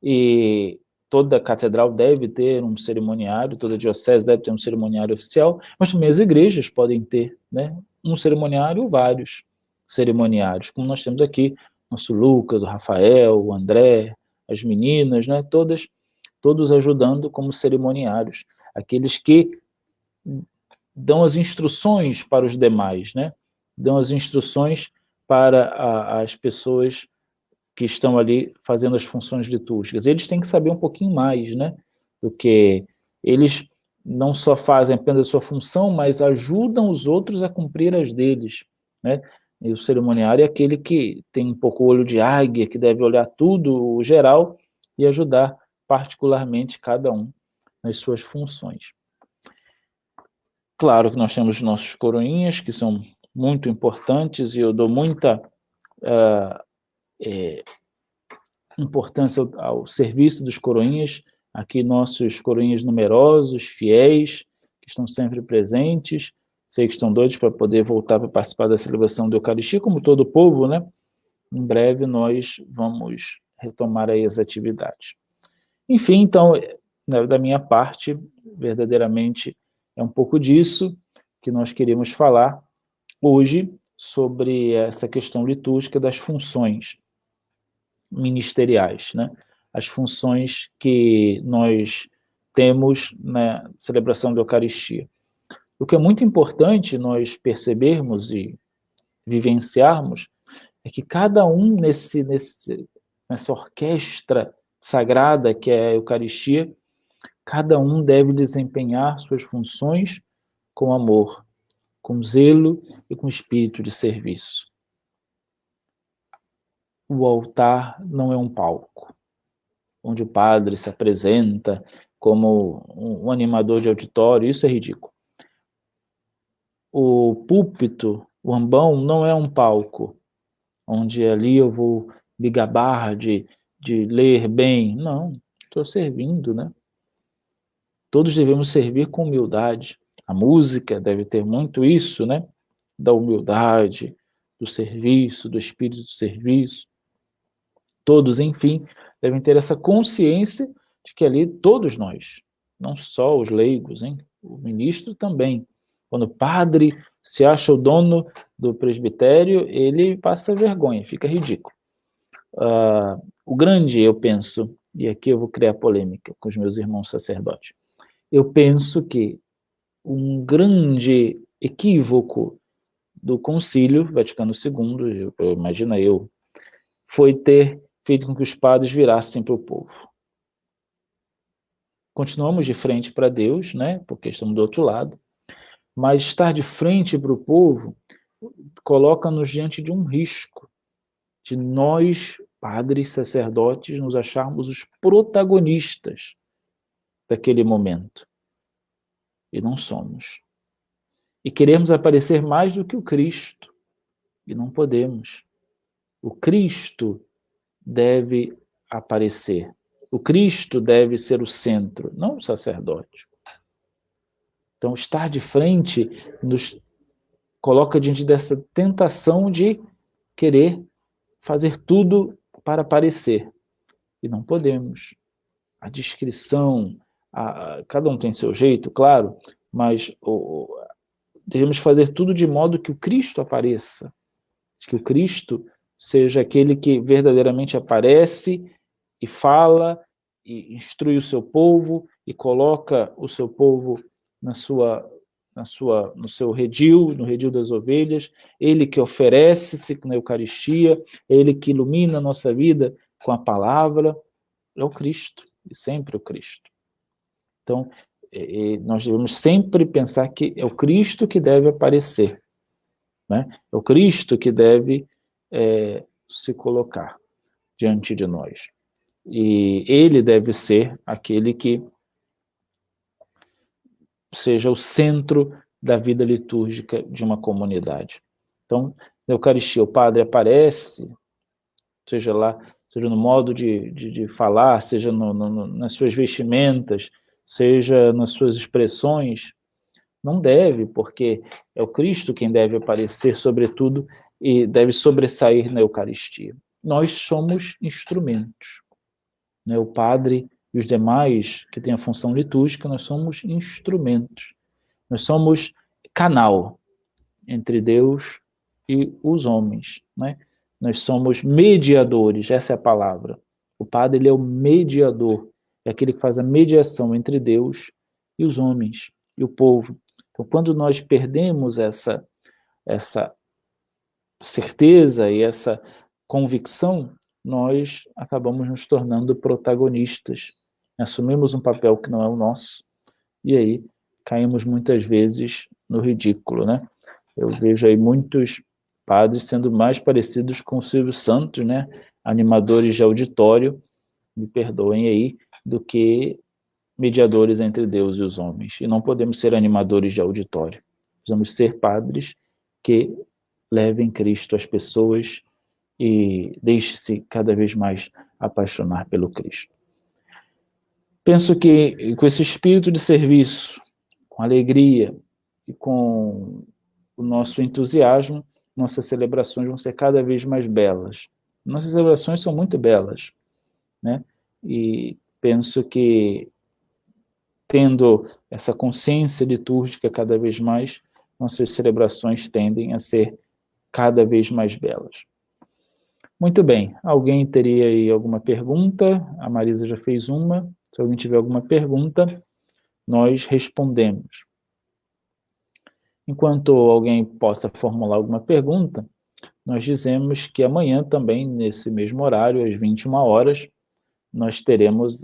e toda catedral deve ter um cerimoniário, toda diocese deve ter um cerimoniário oficial, mas também as igrejas podem ter, né, um cerimoniário ou vários cerimoniários, como nós temos aqui, nosso Lucas, o Rafael, o André, as meninas, né, todos ajudando como cerimoniários, aqueles que dão as instruções para os demais, né, dão as instruções para as pessoas que estão ali fazendo as funções litúrgicas. Eles têm que saber um pouquinho mais, né, do que eles não só fazem apenas a sua função, mas ajudam os outros a cumprir as deles, né? E o cerimoniário é aquele que tem um pouco o olho de águia, que deve olhar tudo, o geral, e ajudar particularmente cada um nas suas funções. Claro que nós temos nossos coroinhas, que são muito importantes, e eu dou muita importância ao serviço dos coroinhas, aqui nossos coroinhas numerosos, fiéis, que estão sempre presentes, sei que estão doidos para poder voltar para participar da celebração da Eucaristia, como todo o povo, né? Em breve nós vamos retomar aí as atividades. Enfim, então, da minha parte, verdadeiramente é um pouco disso que nós queremos falar hoje sobre essa questão litúrgica das funções ministeriais, né? As funções que nós temos na celebração da Eucaristia. O que é muito importante nós percebermos e vivenciarmos é que cada um nessa orquestra sagrada que é a Eucaristia, cada um deve desempenhar suas funções com amor, com zelo e com espírito de serviço. O altar não é um palco, onde o padre se apresenta como um animador de auditório, isso é ridículo. O púlpito, o ambão, não é um palco, onde ali eu vou me gabar de ler bem. Não, estou servindo, né? Todos devemos servir com humildade. A música deve ter muito isso, né? Da humildade, do serviço, do espírito de serviço. Todos, enfim, devem ter essa consciência de que ali todos nós, não só os leigos, hein? O ministro também. Quando o padre se acha o dono do presbitério, ele passa vergonha, fica ridículo. O grande, eu penso, e aqui eu vou criar polêmica com os meus irmãos sacerdotes, eu penso que um grande equívoco do Concílio Vaticano II, imagina eu, foi ter feito com que os padres virassem para o povo. Continuamos de frente para Deus, né, porque estamos do outro lado, mas estar de frente para o povo coloca-nos diante de um risco, de nós, padres, sacerdotes, nos acharmos os protagonistas daquele momento. E não somos. E queremos aparecer mais do que o Cristo. E não podemos. O Cristo deve aparecer. O Cristo deve ser o centro, não o sacerdote. Então, estar de frente nos coloca diante dessa tentação de querer fazer tudo para aparecer. E não podemos. A discrição, cada um tem seu jeito, claro, mas devemos fazer tudo de modo que o Cristo apareça, que o Cristo seja aquele que verdadeiramente aparece e fala, e instrui o seu povo, e coloca o seu povo no seu redil, no redil das ovelhas, ele que oferece-se na Eucaristia, ele que ilumina a nossa vida com a palavra, é o Cristo, e sempre o Cristo. Então, nós devemos sempre pensar que é o Cristo que deve aparecer, né? É o Cristo que deve se colocar diante de nós. E ele deve ser aquele que seja o centro da vida litúrgica de uma comunidade. Então, na Eucaristia, o padre aparece, seja no modo de falar, seja nas suas vestimentas, seja nas suas expressões. Não deve, porque é o Cristo quem deve aparecer, sobretudo, e deve sobressair na Eucaristia. Nós somos instrumentos, né? O padre e os demais que têm a função litúrgica, nós somos instrumentos. Nós somos canal entre Deus e os homens, né? Nós somos mediadores, essa é a palavra. O padre, ele é o mediador, é aquele que faz a mediação entre Deus e os homens, e o povo. Então, quando nós perdemos essa certeza e essa convicção, nós acabamos nos tornando protagonistas. Assumimos um papel que não é o nosso, e aí caímos muitas vezes no ridículo, né? Eu vejo aí muitos padres sendo mais parecidos com o Silvio Santos, né? Animadores de auditório, me perdoem aí, do que mediadores entre Deus e os homens. E não podemos ser animadores de auditório. Precisamos ser padres que levem Cristo às pessoas e deixe-se cada vez mais apaixonar pelo Cristo. Penso que com esse espírito de serviço, com alegria e com o nosso entusiasmo, nossas celebrações vão ser cada vez mais belas. Nossas celebrações são muito belas, né? E penso que, tendo essa consciência litúrgica cada vez mais, nossas celebrações tendem a ser cada vez mais belas. Muito bem, alguém teria aí alguma pergunta? A Marisa já fez uma. Se alguém tiver alguma pergunta, nós respondemos. Enquanto alguém possa formular alguma pergunta, nós dizemos que amanhã também, nesse mesmo horário, às 21 horas, nós teremos,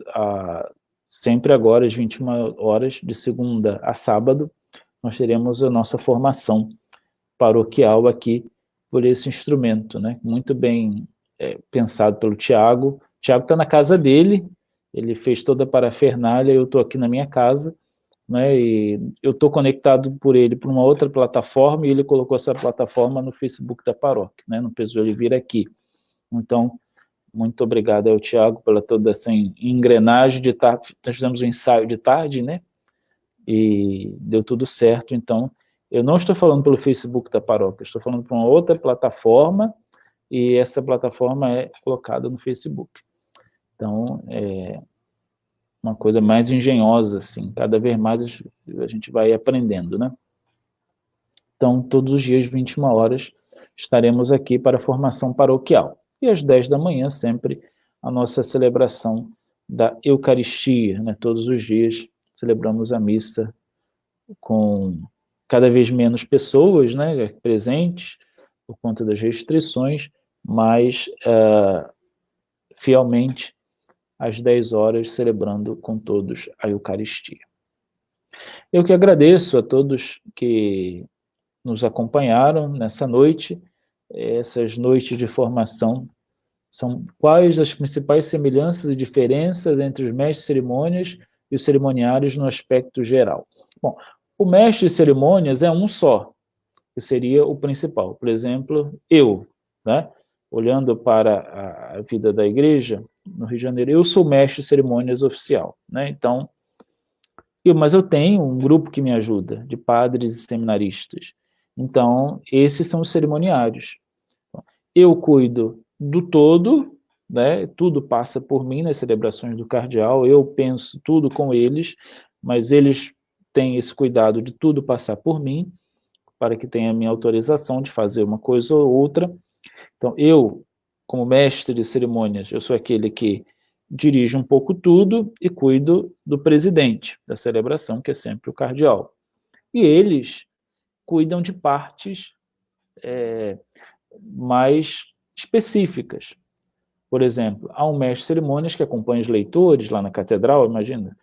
sempre agora, às 21 horas, de segunda a sábado, nós teremos a nossa formação paroquial aqui por esse instrumento, né? Muito bem pensado pelo Tiago. O Tiago está na casa dele, ele fez toda a parafernália, eu estou aqui na minha casa, né? E eu estou conectado por ele para uma outra plataforma, e ele colocou essa plataforma no Facebook da paróquia, né? Não precisou ele vir aqui. Então, muito obrigado ao Tiago pela toda essa engrenagem de tarde. Nós fizemos um ensaio de tarde, né? E deu tudo certo. Então, eu não estou falando pelo Facebook da paróquia, estou falando para uma outra plataforma, e essa plataforma é colocada no Facebook. Então, é uma coisa mais engenhosa, assim, cada vez mais a gente vai aprendendo, né? Então, todos os dias, 21 horas, estaremos aqui para a formação paroquial. E às 10 da manhã, sempre, a nossa celebração da Eucaristia, né? Todos os dias celebramos a missa com cada vez menos pessoas, né, presentes, por conta das restrições, mas fielmente, às 10 horas, celebrando com todos a Eucaristia. Eu que agradeço a todos que nos acompanharam nessa noite. Essas noites de formação são quais as principais semelhanças e diferenças entre os mestres de cerimônias e os cerimoniários no aspecto geral. Bom, o mestre de cerimônias é um só, que seria o principal. Por exemplo, eu, né? Olhando para a vida da igreja no Rio de Janeiro, eu sou mestre de cerimônias oficial, né? Então, mas eu tenho um grupo que me ajuda, de padres e seminaristas. Então, esses são os cerimoniários. Eu cuido do todo, né? Tudo passa por mim nas celebrações do cardeal, eu penso tudo com eles, mas eles têm esse cuidado de tudo passar por mim, para que tenha a minha autorização de fazer uma coisa ou outra. Então, eu, como mestre de cerimônias, eu sou aquele que dirige um pouco tudo e cuido do presidente da celebração, que é sempre o cardeal. E eles cuidam de partes mais específicas. Por exemplo, há um mestre de cerimônias que acompanha os leitores lá na catedral, imagina,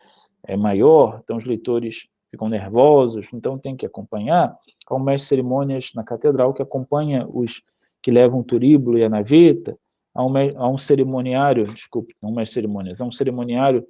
é maior, então os leitores ficam nervosos, então tem que acompanhar. Há um mestre de cerimônias na catedral que acompanha os que levam o turíbulo e a naveta. Há um cerimoniário, desculpe, não mestre de cerimônias, há um cerimoniário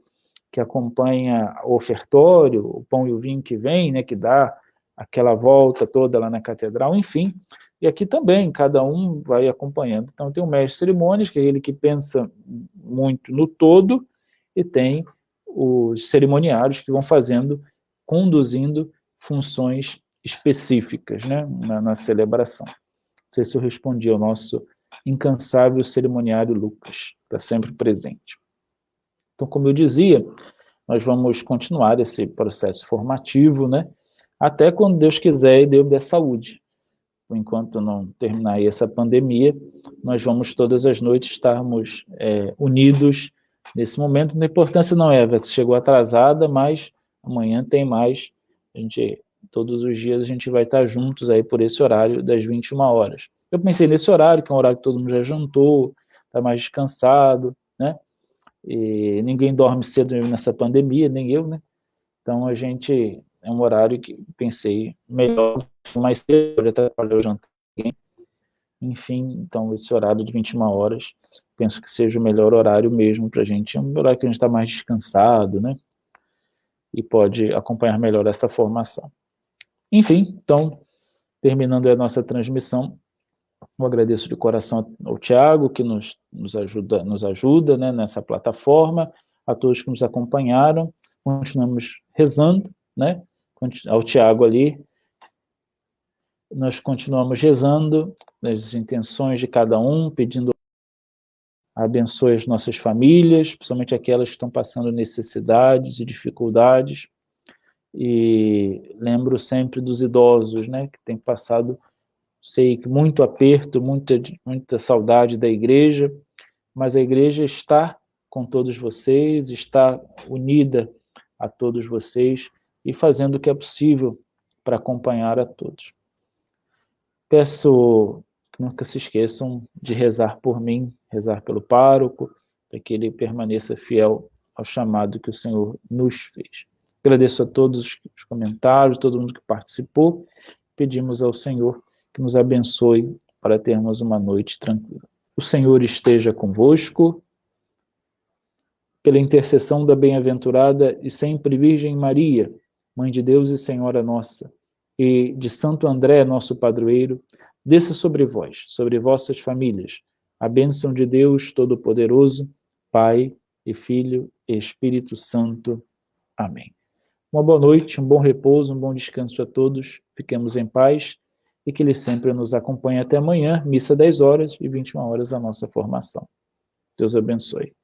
que acompanha o ofertório, o pão e o vinho que vem, né, que dá aquela volta toda lá na catedral, enfim. E aqui também, cada um vai acompanhando. Então, tem o mestre de cerimônias, que é ele que pensa muito no todo, e tem os cerimoniários que vão fazendo, conduzindo funções específicas, né, na celebração. Não sei se eu respondi ao nosso incansável cerimoniário Lucas, que está sempre presente. Então, como eu dizia, nós vamos continuar esse processo formativo, né, até quando Deus quiser e Deus der saúde. Enquanto não terminar aí essa pandemia, nós vamos todas as noites estarmos unidos nesse momento. A importância não é, Eva, que chegou atrasada, mas amanhã tem mais. Todos os dias a gente vai estar juntos aí por esse horário das 21 horas. Eu pensei nesse horário, que é um horário que todo mundo já jantou, está mais descansado, né? E ninguém dorme cedo nessa pandemia, nem eu, né? Então é um horário que pensei melhor, mais cedo, pode atrapalhar o jantar. Enfim, então esse horário de 21 horas, penso que seja o melhor horário mesmo para a gente. É um horário que a gente está mais descansado, né? E pode acompanhar melhor essa formação. Enfim, então, Terminando a nossa transmissão, eu agradeço de coração ao Tiago, que nos ajuda, né, nessa plataforma, a todos que nos acompanharam. Continuamos rezando, né, ao Tiago ali. Nós continuamos rezando as intenções de cada um, pedindo abençoe as nossas famílias, principalmente aquelas que estão passando necessidades e dificuldades. E lembro sempre dos idosos, né, que têm passado, sei que muito aperto, muita saudade da igreja, mas a igreja está com todos vocês, está unida a todos vocês e fazendo o que é possível para acompanhar a todos. Peço que nunca se esqueçam de rezar por mim, rezar pelo pároco, para que ele permaneça fiel ao chamado que o Senhor nos fez. Agradeço a todos os comentários, todo mundo que participou. Pedimos ao Senhor que nos abençoe para termos uma noite tranquila. O Senhor esteja convosco, pela intercessão da bem-aventurada e sempre Virgem Maria, Mãe de Deus e Senhora nossa, e de Santo André, nosso padroeiro, desça sobre vós, sobre vossas famílias, a bênção de Deus Todo-Poderoso, Pai e Filho e Espírito Santo. Amém. Uma boa noite, um bom repouso, um bom descanso a todos. Fiquemos em paz e que Ele sempre nos acompanhe até amanhã, missa 10 horas e 21 horas a nossa formação. Deus abençoe.